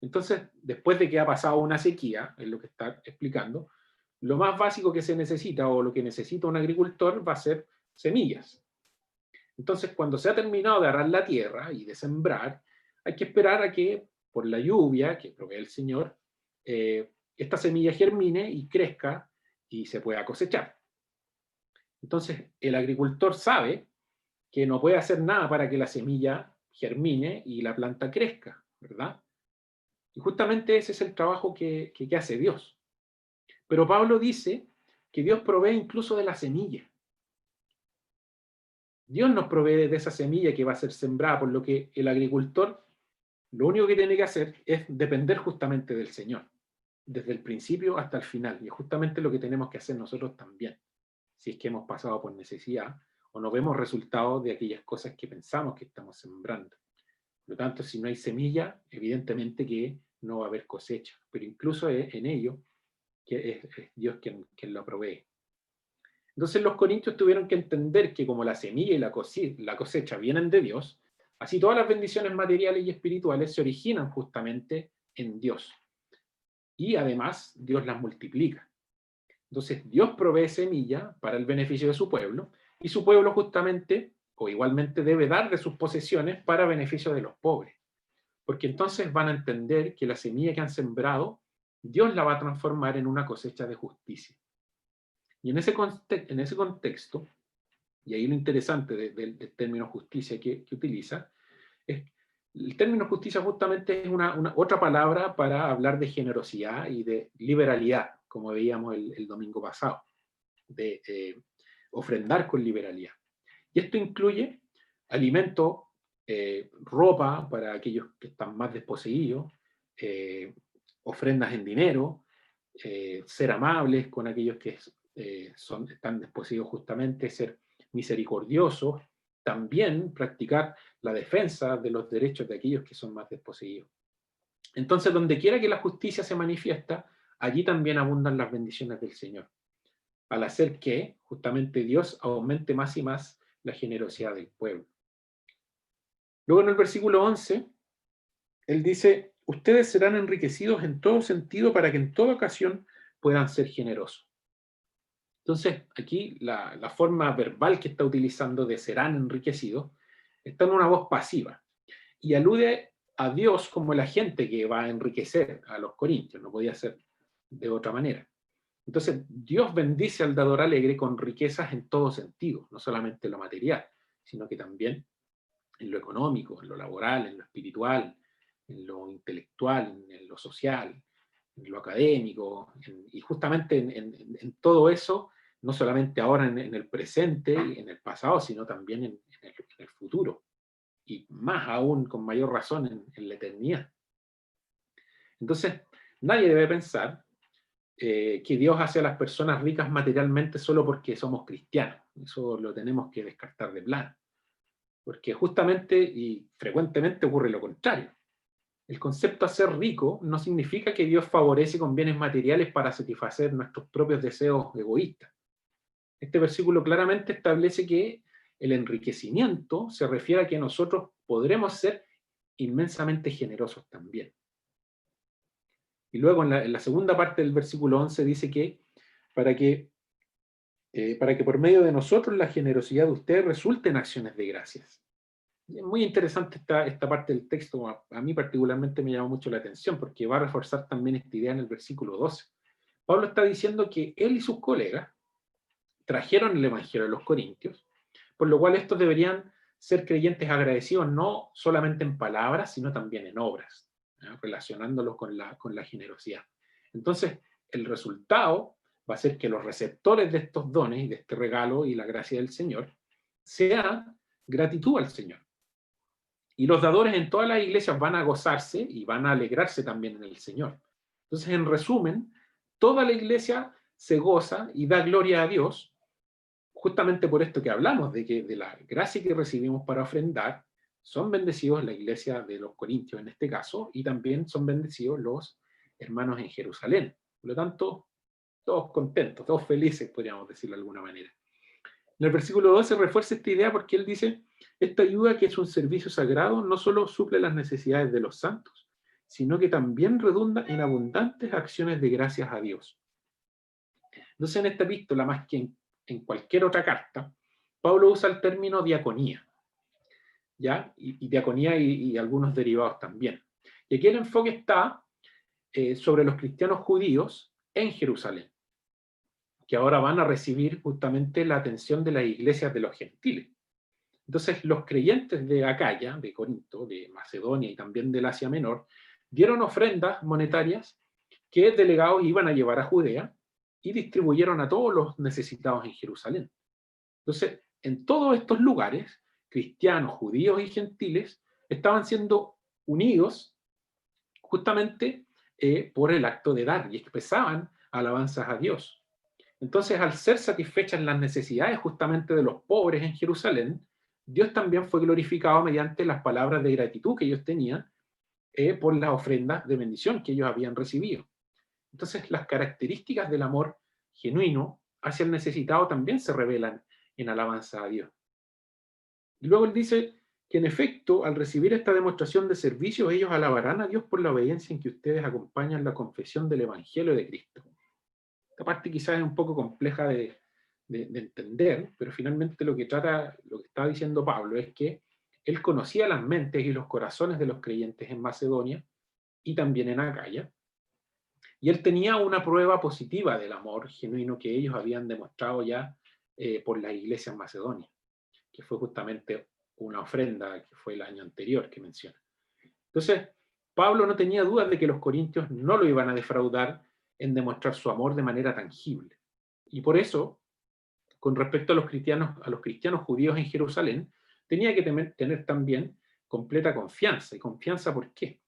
Entonces, después de que ha pasado una sequía, es lo que está explicando, lo más básico que se necesita o lo que necesita un agricultor va a ser semillas. Entonces, cuando se ha terminado de arar la tierra y de sembrar, hay que esperar a que, por la lluvia que provee el Señor, esta semilla germine y crezca y se pueda cosechar. Entonces, el agricultor sabe que no puede hacer nada para que la semilla germine y la planta crezca, ¿verdad? Y justamente ese es el trabajo que hace Dios. Pero Pablo dice que Dios provee incluso de la semilla. Dios nos provee de esa semilla que va a ser sembrada, por lo que el agricultor lo único que tiene que hacer es depender justamente del Señor, desde el principio hasta el final. Y es justamente lo que tenemos que hacer nosotros también, si es que hemos pasado por necesidad o no vemos resultados de aquellas cosas que pensamos que estamos sembrando. Por lo tanto, si no hay semilla, evidentemente que no va a haber cosecha, pero incluso en ello que es Dios quien lo provee. Entonces los corintios tuvieron que entender que como la semilla y la cosecha vienen de Dios, así todas las bendiciones materiales y espirituales se originan justamente en Dios. Y además Dios las multiplica. Entonces Dios provee semilla para el beneficio de su pueblo, y su pueblo justamente o igualmente debe dar de sus posesiones para beneficio de los pobres. Porque entonces van a entender que la semilla que han sembrado, Dios la va a transformar en una cosecha de justicia. Y en ese contexto, y ahí lo interesante del término justicia que utiliza, es el término justicia justamente es otra palabra para hablar de generosidad y de liberalidad, como veíamos el domingo pasado, de ofrendar con liberalidad. Y esto incluye alimento, ropa para aquellos que están más desposeídos, ofrendas en dinero, ser amables con aquellos que están desposeídos justamente, ser misericordiosos, también practicar la defensa de los derechos de aquellos que son más desposeídos. Entonces, donde quiera que la justicia se manifiesta, allí también abundan las bendiciones del Señor, al hacer que justamente Dios aumente más y más la generosidad del pueblo. Luego en el versículo 11, él dice, ustedes serán enriquecidos en todo sentido para que en toda ocasión puedan ser generosos. Entonces, aquí la forma verbal que está utilizando de serán enriquecidos está en una voz pasiva y alude a Dios como el agente que va a enriquecer a los corintios, no podía ser de otra manera. Entonces, Dios bendice al dador alegre con riquezas en todo sentido, no solamente en lo material, sino que también en lo económico, en lo laboral, en lo espiritual, en lo intelectual, en lo social, en lo académico, y justamente en todo eso, no solamente ahora en el presente y en el pasado, sino también en el futuro, y más aún, con mayor razón, en la eternidad. Entonces, nadie debe pensar que Dios hace a las personas ricas materialmente solo porque somos cristianos. Eso lo tenemos que descartar de plano. Porque justamente y frecuentemente ocurre lo contrario. El concepto de ser rico no significa que Dios favorece con bienes materiales para satisfacer nuestros propios deseos egoístas. Este versículo claramente establece que el enriquecimiento se refiere a que nosotros podremos ser inmensamente generosos también. Y luego en la segunda parte del versículo 11 dice que para que por medio de nosotros la generosidad de ustedes resulte en acciones de gracias. Es muy interesante esta parte del texto, a mí particularmente me llama mucho la atención porque va a reforzar también esta idea en el versículo 12. Pablo está diciendo que él y sus colegas trajeron el evangelio a los corintios, por lo cual estos deberían ser creyentes agradecidos no solamente en palabras, sino también en obras, ¿no? Relacionándolos con la generosidad. Entonces, el resultado va a ser que los receptores de estos dones y de este regalo y la gracia del Señor sea gratitud al Señor. Y los dadores en todas las iglesias van a gozarse y van a alegrarse también en el Señor. Entonces, en resumen, toda la iglesia se goza y da gloria a Dios, justamente por esto que hablamos, de que de la gracia que recibimos para ofrendar, son bendecidos la iglesia de los Corintios en este caso, y también son bendecidos los hermanos en Jerusalén. Por lo tanto, todos contentos, todos felices, podríamos decirlo de alguna manera. En el versículo 12 refuerza esta idea porque él dice, esta ayuda que es un servicio sagrado no solo suple las necesidades de los santos, sino que también redunda en abundantes acciones de gracias a Dios. Entonces, en esta epístola, más que en cualquier otra carta, Pablo usa el término diaconía, ¿ya? Y diaconía y algunos derivados también. Y aquí el enfoque está sobre los cristianos judíos en Jerusalén, que ahora van a recibir justamente la atención de las iglesias de los gentiles. Entonces, los creyentes de Acaya, de Corinto, de Macedonia y también del Asia Menor, dieron ofrendas monetarias que delegados iban a llevar a Judea y distribuyeron a todos los necesitados en Jerusalén. Entonces, en todos estos lugares, cristianos, judíos y gentiles estaban siendo unidos justamente por el acto de dar y expresaban alabanzas a Dios. Entonces, al ser satisfechas las necesidades justamente de los pobres en Jerusalén, Dios también fue glorificado mediante las palabras de gratitud que ellos tenían por las ofrendas de bendición que ellos habían recibido. Entonces, las características del amor genuino hacia el necesitado también se revelan en alabanza a Dios. Y luego él dice que en efecto, al recibir esta demostración de servicio, ellos alabarán a Dios por la obediencia en que ustedes acompañan la confesión del Evangelio de Cristo. Esta parte quizás es un poco compleja de entender, pero finalmente lo que está diciendo Pablo es que él conocía las mentes y los corazones de los creyentes en Macedonia y también en Acaya, y él tenía una prueba positiva del amor genuino que ellos habían demostrado ya por las iglesias en Macedonia, que fue justamente una ofrenda que fue el año anterior que menciona. Entonces, Pablo no tenía dudas de que los corintios no lo iban a defraudar en demostrar su amor de manera tangible. Y por eso, con respecto a los cristianos judíos en Jerusalén, tenía que tener también completa confianza. ¿Y confianza por qué?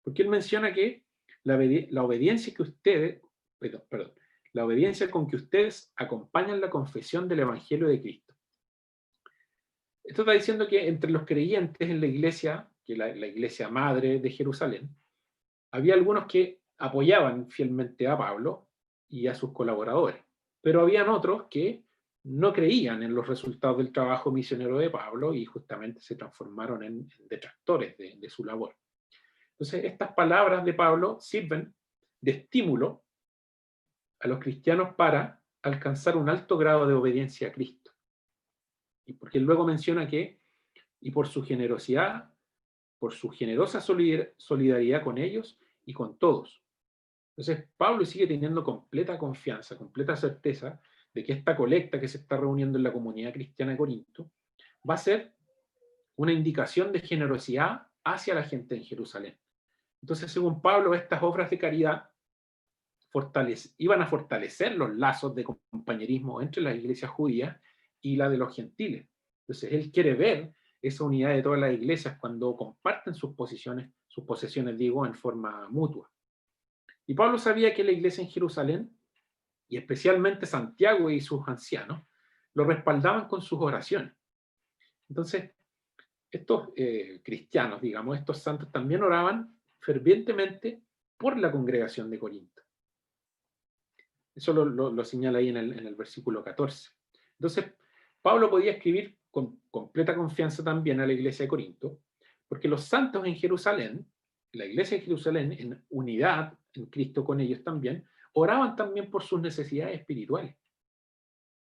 Porque él menciona que la obediencia que ustedes, perdón, la obediencia con que ustedes acompañan la confesión del Evangelio de Cristo. Esto está diciendo que entre los creyentes en la iglesia, que la iglesia madre de Jerusalén, había algunos que apoyaban fielmente a Pablo y a sus colaboradores, pero habían otros que no creían en los resultados del trabajo misionero de Pablo y justamente se transformaron en detractores de su labor. Entonces, estas palabras de Pablo sirven de estímulo a los cristianos para alcanzar un alto grado de obediencia a Cristo. Y porque él luego menciona que, y por su generosidad, por su generosa solidaridad con ellos y con todos. Entonces, Pablo sigue teniendo completa confianza, completa certeza de que esta colecta que se está reuniendo en la comunidad cristiana de Corinto va a ser una indicación de generosidad hacia la gente en Jerusalén. Entonces, según Pablo, estas obras de caridad iban a fortalecer los lazos de compañerismo entre las iglesias judías y la de los gentiles. Entonces, él quiere ver esa unidad de todas las iglesias cuando comparten sus posesiones, digo, en forma mutua. Y Pablo sabía que la iglesia en Jerusalén, y especialmente Santiago y sus ancianos, lo respaldaban con sus oraciones. Entonces, estos cristianos, digamos, estos santos también oraban fervientemente por la congregación de Corinto. Eso lo señala ahí en el versículo 14. Entonces, Pablo podía escribir con completa confianza también a la iglesia de Corinto, porque los santos en Jerusalén, la iglesia de Jerusalén, en unidad en Cristo con ellos también, oraban también por sus necesidades espirituales.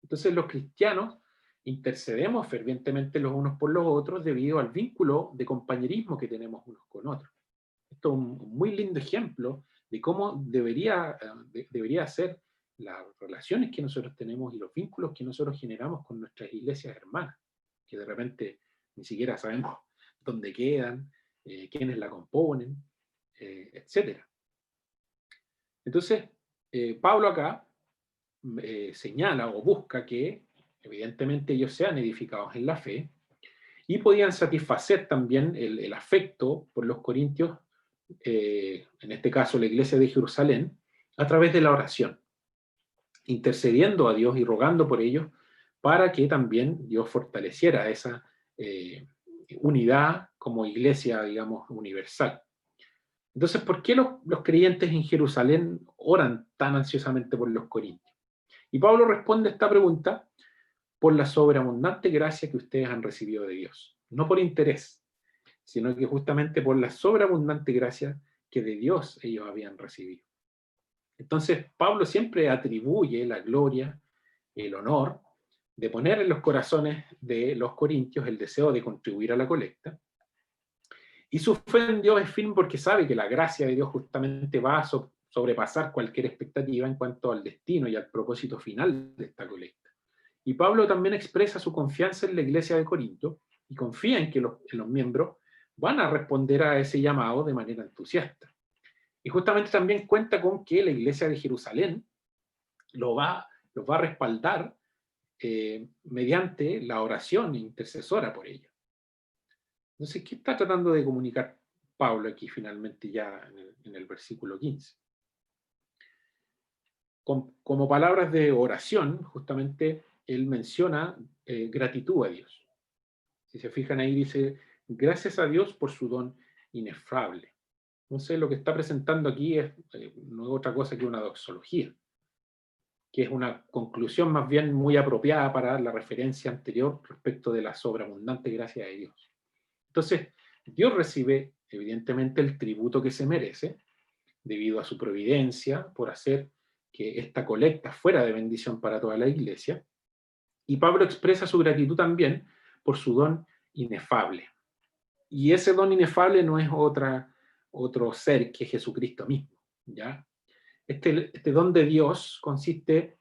Entonces, los cristianos intercedemos fervientemente los unos por los otros debido al vínculo de compañerismo que tenemos unos con otros. Esto es un muy lindo ejemplo de cómo debería ser las relaciones que nosotros tenemos y los vínculos que nosotros generamos con nuestras iglesias hermanas, que de repente ni siquiera sabemos dónde quedan, quiénes la componen, etc. Entonces, Pablo acá señala o busca que evidentemente ellos sean edificados en la fe y podían satisfacer también el afecto por los corintios, en este caso la iglesia de Jerusalén, a través de la oración, intercediendo a Dios y rogando por ellos para que también Dios fortaleciera esa unidad como iglesia, digamos, universal. Entonces, ¿por qué los creyentes en Jerusalén oran tan ansiosamente por los corintios? Y Pablo responde a esta pregunta por la sobreabundante gracia que ustedes han recibido de Dios. No por interés, sino que justamente por la sobreabundante gracia que de Dios ellos habían recibido. Entonces, Pablo siempre atribuye la gloria, el honor, de poner en los corazones de los corintios el deseo de contribuir a la colecta. Y su fe en Dios es firme porque sabe que la gracia de Dios justamente va a sobrepasar cualquier expectativa en cuanto al destino y al propósito final de esta colecta. Y Pablo también expresa su confianza en la iglesia de Corinto y confía en que los miembros van a responder a ese llamado de manera entusiasta. Y justamente también cuenta con que la iglesia de Jerusalén los va a respaldar mediante la oración intercesora por ellos. Entonces, ¿qué está tratando de comunicar Pablo aquí finalmente ya en el versículo 15? Como palabras de oración, justamente él menciona gratitud a Dios. Si se fijan ahí dice, gracias a Dios por su don inefable. Entonces lo que está presentando aquí no es otra cosa que una doxología, que es una conclusión más bien muy apropiada para la referencia anterior respecto de la sobreabundante gracia de Dios. Entonces, Dios recibe evidentemente el tributo que se merece, debido a su providencia, por hacer que esta colecta fuera de bendición para toda la iglesia, y Pablo expresa su gratitud también por su don inefable. Y ese don inefable no es otro ser que Jesucristo mismo, ¿ya? Este don de Dios consiste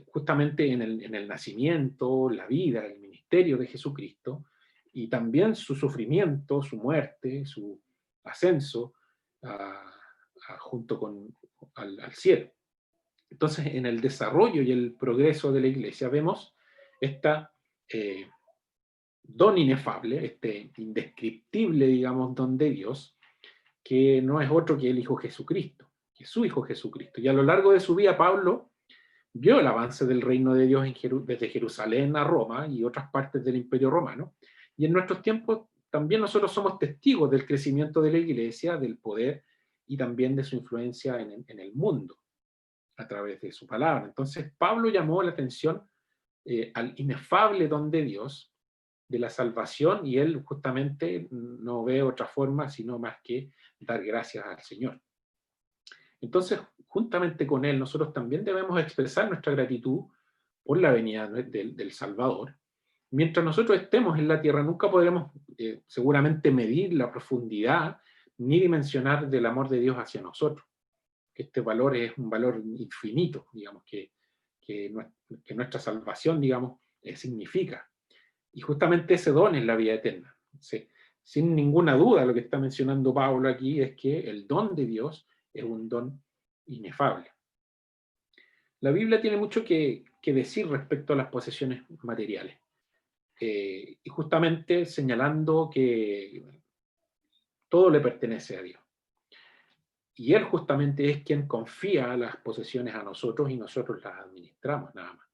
justamente en el nacimiento, la vida, el ministerio de Jesucristo, y también su sufrimiento, su muerte, su ascenso junto al cielo. Entonces, en el desarrollo y el progreso de la iglesia vemos esta don inefable, este indescriptible, digamos, don de Dios, que no es otro que el Hijo Jesucristo, que es su Hijo Jesucristo. Y a lo largo de su vida, Pablo vio el avance del reino de Dios desde Jerusalén a Roma y otras partes del Imperio Romano. Y en nuestros tiempos también nosotros somos testigos del crecimiento de la iglesia, del poder y también de su influencia en el mundo a través de su palabra. Entonces, Pablo llamó la atención al inefable don de Dios, de la salvación, y él justamente no ve otra forma sino más que dar gracias al Señor. Entonces, juntamente con él, nosotros también debemos expresar nuestra gratitud por la venida del Salvador. Mientras nosotros estemos en la tierra, nunca podremos seguramente medir la profundidad ni dimensionar del amor de Dios hacia nosotros. Que este valor es un valor infinito, digamos, que nuestra salvación, digamos, significa. Y justamente ese don es la vida eterna. Sí. Sin ninguna duda, lo que está mencionando Pablo aquí es que el don de Dios es un don inefable. La Biblia tiene mucho que decir respecto a las posesiones materiales. Y justamente señalando que todo le pertenece a Dios. Y Él justamente es quien confía las posesiones a nosotros y nosotros las administramos nada más.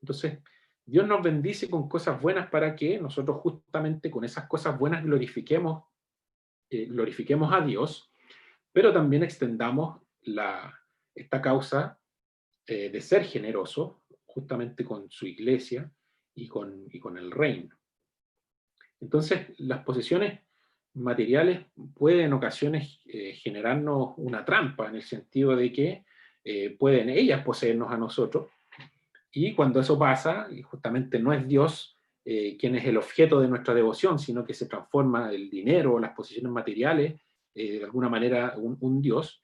Entonces, Dios nos bendice con cosas buenas para que nosotros justamente con esas cosas buenas glorifiquemos a Dios, pero también extendamos esta causa de ser generoso justamente con su iglesia y con el reino. Entonces, las posesiones materiales pueden en ocasiones generarnos una trampa, en el sentido de que pueden ellas poseernos a nosotros, y cuando eso pasa, y justamente no es Dios quien es el objeto de nuestra devoción, sino que se transforma el dinero o las posesiones materiales, de alguna manera un Dios.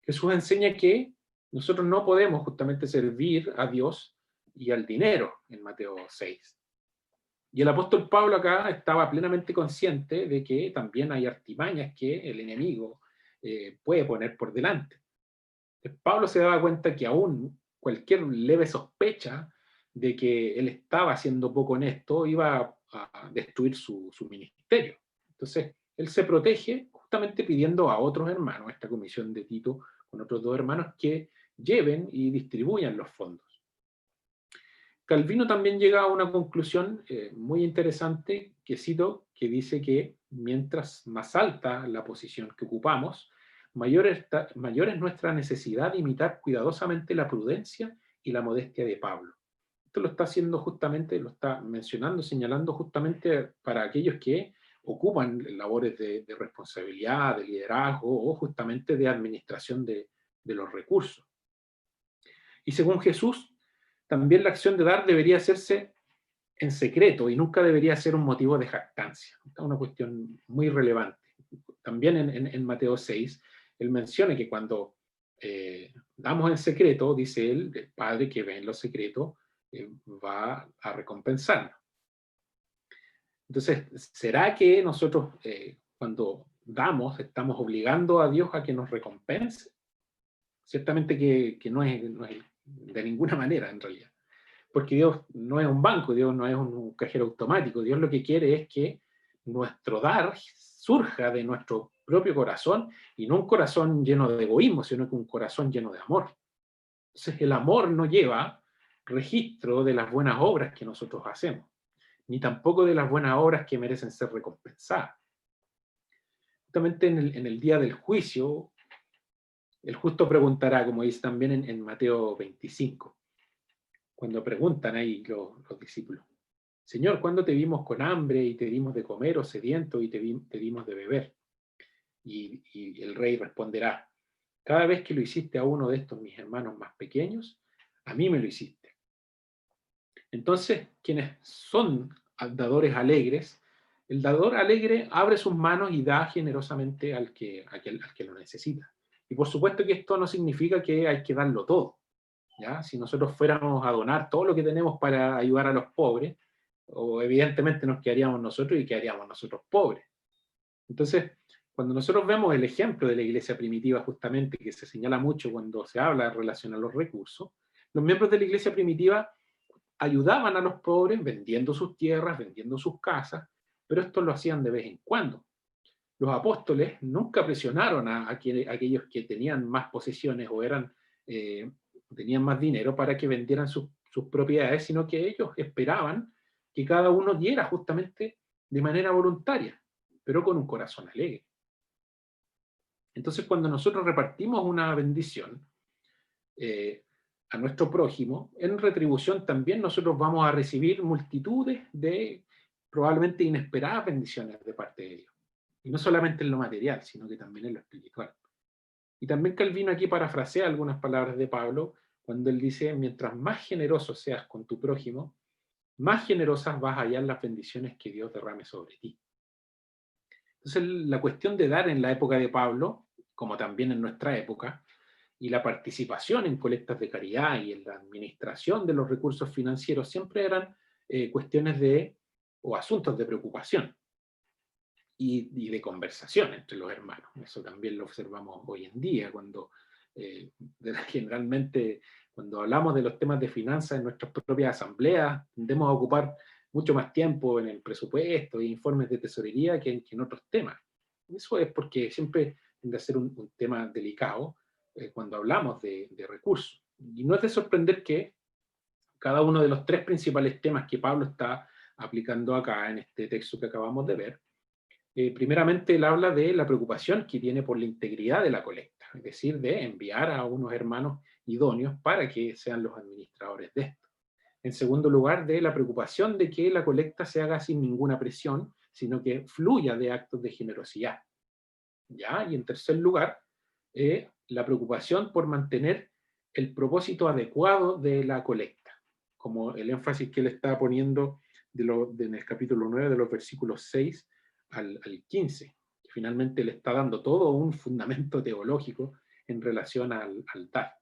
Jesús enseña que nosotros no podemos justamente servir a Dios y al dinero en Mateo 6. Y el apóstol Pablo acá estaba plenamente consciente de que también hay artimañas que el enemigo puede poner por delante. Pablo se daba cuenta que aún cualquier leve sospecha de que él estaba haciendo poco honesto iba a destruir su ministerio. Entonces, él se protege justamente pidiendo a otros hermanos, esta comisión de Tito, con otros dos hermanos, que lleven y distribuyan los fondos. Calvino también llega a una conclusión muy interesante, que cito, que dice que mientras más alta la posición que ocupamos, mayor es nuestra necesidad de imitar cuidadosamente la prudencia y la modestia de Pablo. Esto lo está haciendo justamente, lo está mencionando, señalando justamente para aquellos que ocupan labores de responsabilidad, de liderazgo o justamente de administración de los recursos. Y según Jesús, también la acción de dar debería hacerse en secreto y nunca debería ser un motivo de jactancia. Esta es una cuestión muy relevante. También en Mateo 6, él menciona que cuando damos en secreto, dice él, el Padre que ve en lo secreto va a recompensarnos. Entonces, ¿será que nosotros cuando damos estamos obligando a Dios a que nos recompense? Ciertamente que no es de ninguna manera en realidad. Porque Dios no es un banco, Dios no es un cajero automático. Dios lo que quiere es que nuestro dar surja de nuestro propio corazón, y no un corazón lleno de egoísmo, sino que un corazón lleno de amor. Entonces el amor no lleva registro de las buenas obras que nosotros hacemos, ni tampoco de las buenas obras que merecen ser recompensadas. Justamente en el día del juicio, el justo preguntará, como dice también en Mateo 25, cuando preguntan ahí los discípulos: Señor, ¿cuándo te vimos con hambre y te dimos de comer, o sediento y te dimos de beber? Y el rey responderá: cada vez que lo hiciste a uno de estos mis hermanos más pequeños, a mí me lo hiciste. Entonces, quienes son dadores alegres, el dador alegre abre sus manos y da generosamente al que lo necesita. Y por supuesto que esto no significa que hay que darlo todo, ¿ya? Si nosotros fuéramos a donar todo lo que tenemos para ayudar a los pobres, o evidentemente nos quedaríamos nosotros y quedaríamos nosotros pobres. Entonces, cuando nosotros vemos el ejemplo de la iglesia primitiva, justamente, que se señala mucho cuando se habla en relación a los recursos, los miembros de la iglesia primitiva ayudaban a los pobres vendiendo sus tierras, vendiendo sus casas, pero esto lo hacían de vez en cuando. Los apóstoles nunca presionaron a aquellos que tenían más posesiones o tenían más dinero para que vendieran sus propiedades, sino que ellos esperaban que cada uno diera justamente de manera voluntaria, pero con un corazón alegre. Entonces, cuando nosotros repartimos una bendición a nuestro prójimo, en retribución también nosotros vamos a recibir multitudes de probablemente inesperadas bendiciones de parte de Dios. Y no solamente en lo material, sino que también en lo espiritual. Y también Calvino aquí parafrasea algunas palabras de Pablo cuando él dice: mientras más generoso seas con tu prójimo, más generosas vas a hallar las bendiciones que Dios derrame sobre ti. Entonces, la cuestión de dar en la época de Pablo, como también en nuestra época, y la participación en colectas de caridad y en la administración de los recursos financieros siempre eran cuestiones o asuntos de preocupación y de conversación entre los hermanos. Eso también lo observamos hoy en día, cuando generalmente cuando hablamos de los temas de finanzas en nuestras propias asambleas, tendemos a ocupar mucho más tiempo en el presupuesto e informes de tesorería que en otros temas. Eso es porque siempre tiende a ser un tema delicado cuando hablamos de recursos. Y no es de sorprender que cada uno de los tres principales temas que Pablo está aplicando acá en este texto que acabamos de ver, primeramente él habla de la preocupación que tiene por la integridad de la colecta, es decir, de enviar a unos hermanos idóneos para que sean los administradores de esto. En segundo lugar, de la preocupación de que la colecta se haga sin ninguna presión, sino que fluya de actos de generosidad. ¿Ya? Y en tercer lugar, la preocupación por mantener el propósito adecuado de la colecta, como el énfasis que él está poniendo en el capítulo 9 de los versículos 6 al 15, que finalmente le está dando todo un fundamento teológico en relación al dar.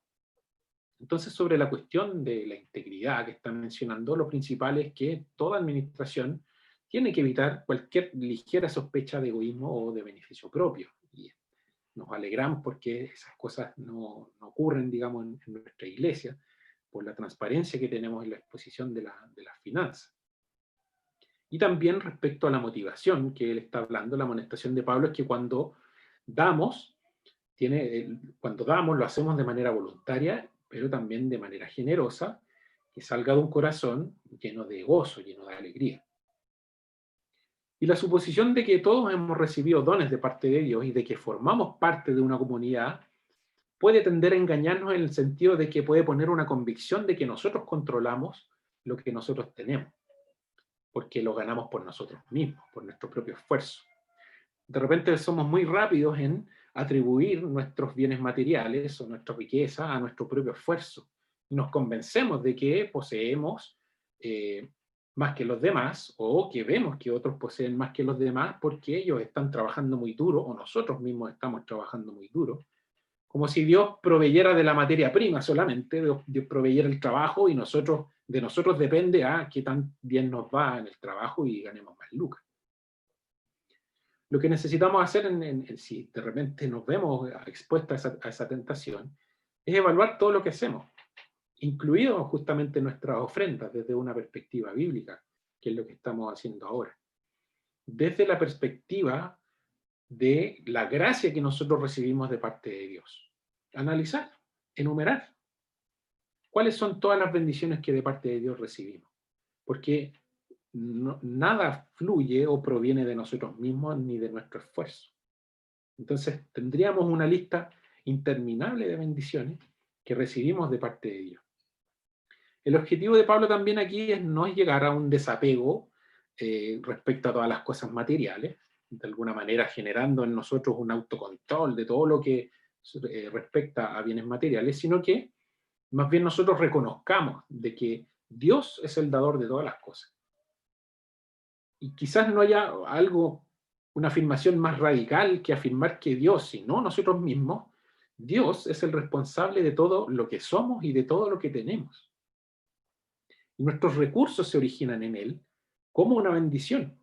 Entonces, sobre la cuestión de la integridad que están mencionando, lo principal es que toda administración tiene que evitar cualquier ligera sospecha de egoísmo o de beneficio propio. Y nos alegramos porque esas cosas no ocurren, digamos, en nuestra iglesia, por la transparencia que tenemos en la exposición de las finanzas. Y también respecto a la motivación que él está hablando, la amonestación de Pablo es que cuando damos, cuando damos lo hacemos de manera voluntaria, pero también de manera generosa, que salga de un corazón lleno de gozo, lleno de alegría. Y la suposición de que todos hemos recibido dones de parte de Dios y de que formamos parte de una comunidad puede tender a engañarnos en el sentido de que puede poner una convicción de que nosotros controlamos lo que nosotros tenemos, porque lo ganamos por nosotros mismos, por nuestro propio esfuerzo. De repente somos muy rápidos en atribuir nuestros bienes materiales o nuestra riqueza a nuestro propio esfuerzo. Y nos convencemos de que poseemos más que los demás, o que vemos que otros poseen más que los demás porque ellos están trabajando muy duro o nosotros mismos estamos trabajando muy duro. Como si Dios proveyera de la materia prima solamente, Dios proveyera el trabajo y de nosotros depende a qué tan bien nos va en el trabajo y ganemos más lucas. Lo que necesitamos hacer, si de repente nos vemos expuestos a esa tentación, es evaluar todo lo que hacemos, incluido justamente nuestras ofrendas desde una perspectiva bíblica, que es lo que estamos haciendo ahora. Desde la perspectiva de la gracia que nosotros recibimos de parte de Dios. Analizar, enumerar. ¿Cuáles son todas las bendiciones que de parte de Dios recibimos? Porque nada fluye o proviene de nosotros mismos ni de nuestro esfuerzo. Entonces tendríamos una lista interminable de bendiciones que recibimos de parte de Dios. El objetivo de Pablo también aquí no es llegar a un desapego respecto a todas las cosas materiales, de alguna manera generando en nosotros un autocontrol de todo lo que respecta a bienes materiales, sino que más bien nosotros reconozcamos de que Dios es el dador de todas las cosas. Y quizás no haya una afirmación más radical que afirmar que Dios, sino nosotros mismos, Dios es el responsable de todo lo que somos y de todo lo que tenemos. Y nuestros recursos se originan en Él como una bendición,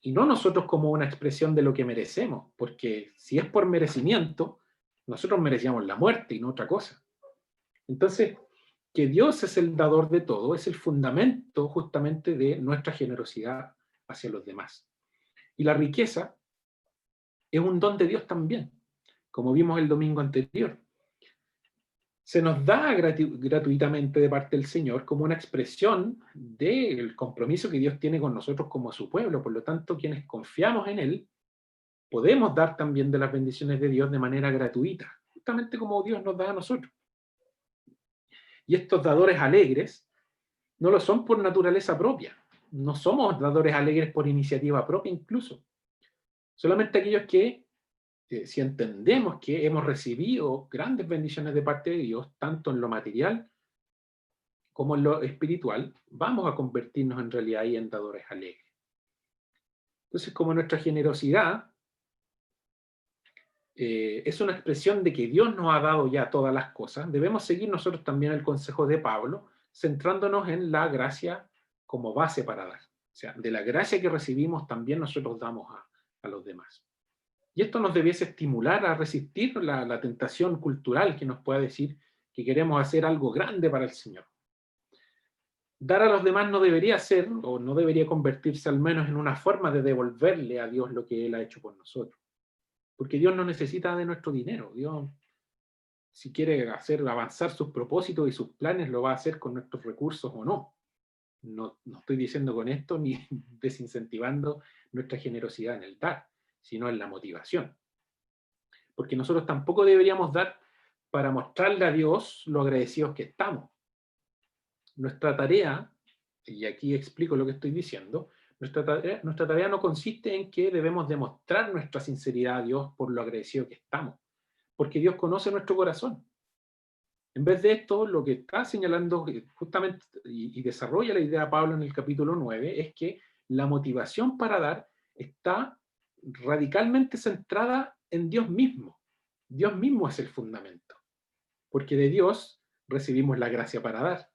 y no nosotros como una expresión de lo que merecemos, porque si es por merecimiento, nosotros merecíamos la muerte y no otra cosa. Entonces, que Dios es el dador de todo es el fundamento justamente de nuestra generosidad hacia los demás. Y la riqueza es un don de Dios también, como vimos el domingo anterior. Se nos da gratuitamente de parte del Señor como una expresión del compromiso que Dios tiene con nosotros como su pueblo. Por lo tanto, quienes confiamos en Él, podemos dar también de las bendiciones de Dios de manera gratuita, justamente como Dios nos da a nosotros. Y estos dadores alegres no lo son por naturaleza propia. No somos dadores alegres por iniciativa propia incluso. Solamente aquellos que, si entendemos que hemos recibido grandes bendiciones de parte de Dios, tanto en lo material como en lo espiritual, vamos a convertirnos en realidad ahí en dadores alegres. Entonces, como nuestra generosidad es una expresión de que Dios nos ha dado ya todas las cosas, debemos seguir nosotros también el consejo de Pablo, centrándonos en la gracia como base para dar. O sea, de la gracia que recibimos también nosotros damos a los demás. Y esto nos debiese estimular a resistir la tentación cultural que nos pueda decir que queremos hacer algo grande para el Señor. Dar a los demás no debería ser, o no debería convertirse al menos en una forma de devolverle a Dios lo que Él ha hecho por nosotros. Porque Dios no necesita de nuestro dinero. Dios, si quiere hacer avanzar sus propósitos y sus planes, lo va a hacer con nuestros recursos o no. No estoy diciendo con esto ni desincentivando nuestra generosidad en el dar, sino en la motivación. Porque nosotros tampoco deberíamos dar para mostrarle a Dios lo agradecidos que estamos. Nuestra tarea, y aquí explico lo que estoy diciendo, nuestra tarea no consiste en que debemos demostrar nuestra sinceridad a Dios por lo agradecido que estamos, porque Dios conoce nuestro corazón. En vez de esto, lo que está señalando justamente y desarrolla la idea de Pablo en el capítulo 9 es que la motivación para dar está radicalmente centrada en Dios mismo. Dios mismo es el fundamento, porque de Dios recibimos la gracia para dar.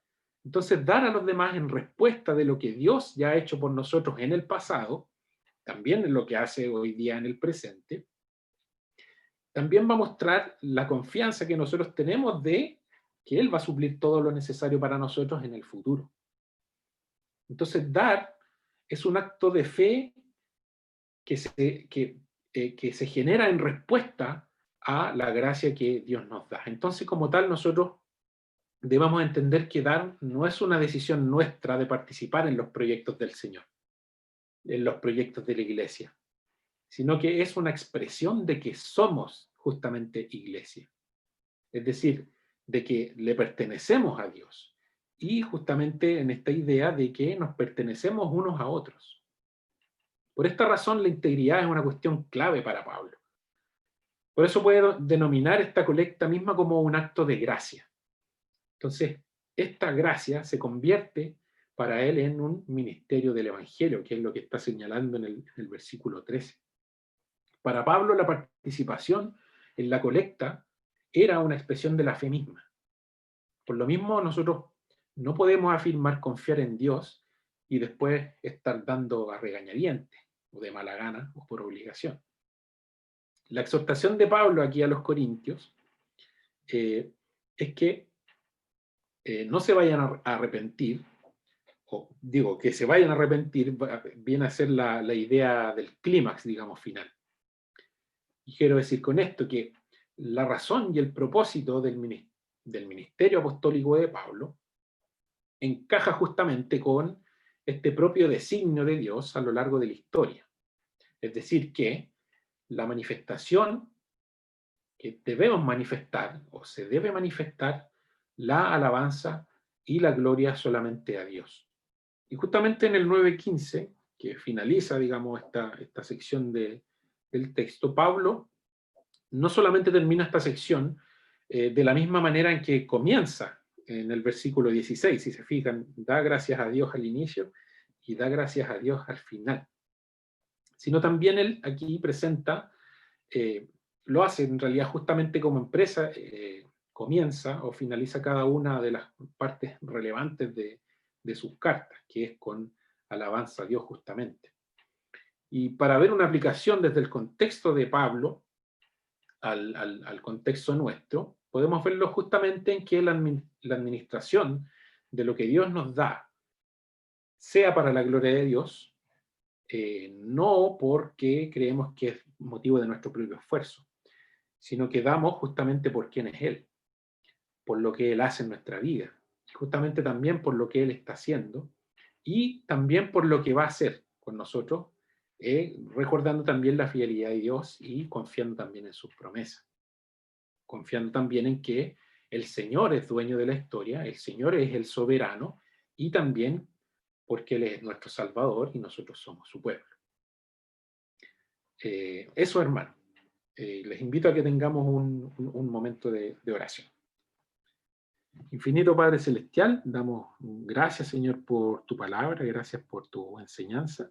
Entonces, dar a los demás en respuesta de lo que Dios ya ha hecho por nosotros en el pasado, también en lo que hace hoy día en el presente, también va a mostrar la confianza que nosotros tenemos de que Él va a suplir todo lo necesario para nosotros en el futuro. Entonces, dar es un acto de fe que se genera en respuesta a la gracia que Dios nos da. Entonces, como tal, nosotros debemos entender que dar no es una decisión nuestra de participar en los proyectos del Señor, en los proyectos de la iglesia, sino que es una expresión de que somos justamente iglesia. Es decir, de que le pertenecemos a Dios. Y justamente en esta idea de que nos pertenecemos unos a otros. Por esta razón, la integridad es una cuestión clave para Pablo. Por eso puede denominar esta colecta misma como un acto de gracia. Entonces, esta gracia se convierte para él en un ministerio del Evangelio, que es lo que está señalando en el versículo 13. Para Pablo, la participación en la colecta era una expresión de la fe misma. Por lo mismo, nosotros no podemos afirmar confiar en Dios y después estar dando a regañadientes, o de mala gana, o por obligación. La exhortación de Pablo aquí a los corintios es que no se vayan a arrepentir, o digo, que se vayan a arrepentir, viene a ser la idea del clímax, digamos, final. Y quiero decir con esto que la razón y el propósito del ministerio apostólico de Pablo encaja justamente con este propio designio de Dios a lo largo de la historia. Es decir, que la manifestación que debemos manifestar, o se debe manifestar, la alabanza y la gloria solamente a Dios. Y justamente en el 9:15, que finaliza, digamos, esta sección del texto, Pablo no solamente termina esta sección de la misma manera en que comienza en el versículo 16, si se fijan, da gracias a Dios al inicio y da gracias a Dios al final, sino también él aquí presenta, lo hace en realidad justamente como empresa, comienza o finaliza cada una de las partes relevantes de sus cartas, que es con alabanza a Dios justamente. Y para ver una aplicación desde el contexto de Pablo al contexto nuestro, podemos verlo justamente en que la administración de lo que Dios nos da sea para la gloria de Dios, no porque creemos que es motivo de nuestro propio esfuerzo, sino que damos justamente por quién es Él, por lo que Él hace en nuestra vida, justamente también por lo que Él está haciendo y también por lo que va a hacer con nosotros, recordando también la fidelidad de Dios y confiando también en sus promesas, confiando también en que el Señor es dueño de la historia, el Señor es el soberano y también porque Él es nuestro Salvador y nosotros somos su pueblo. Eso, hermano. Les invito a que tengamos un momento de oración. Infinito Padre Celestial, damos gracias, Señor, por tu palabra, gracias por tu enseñanza.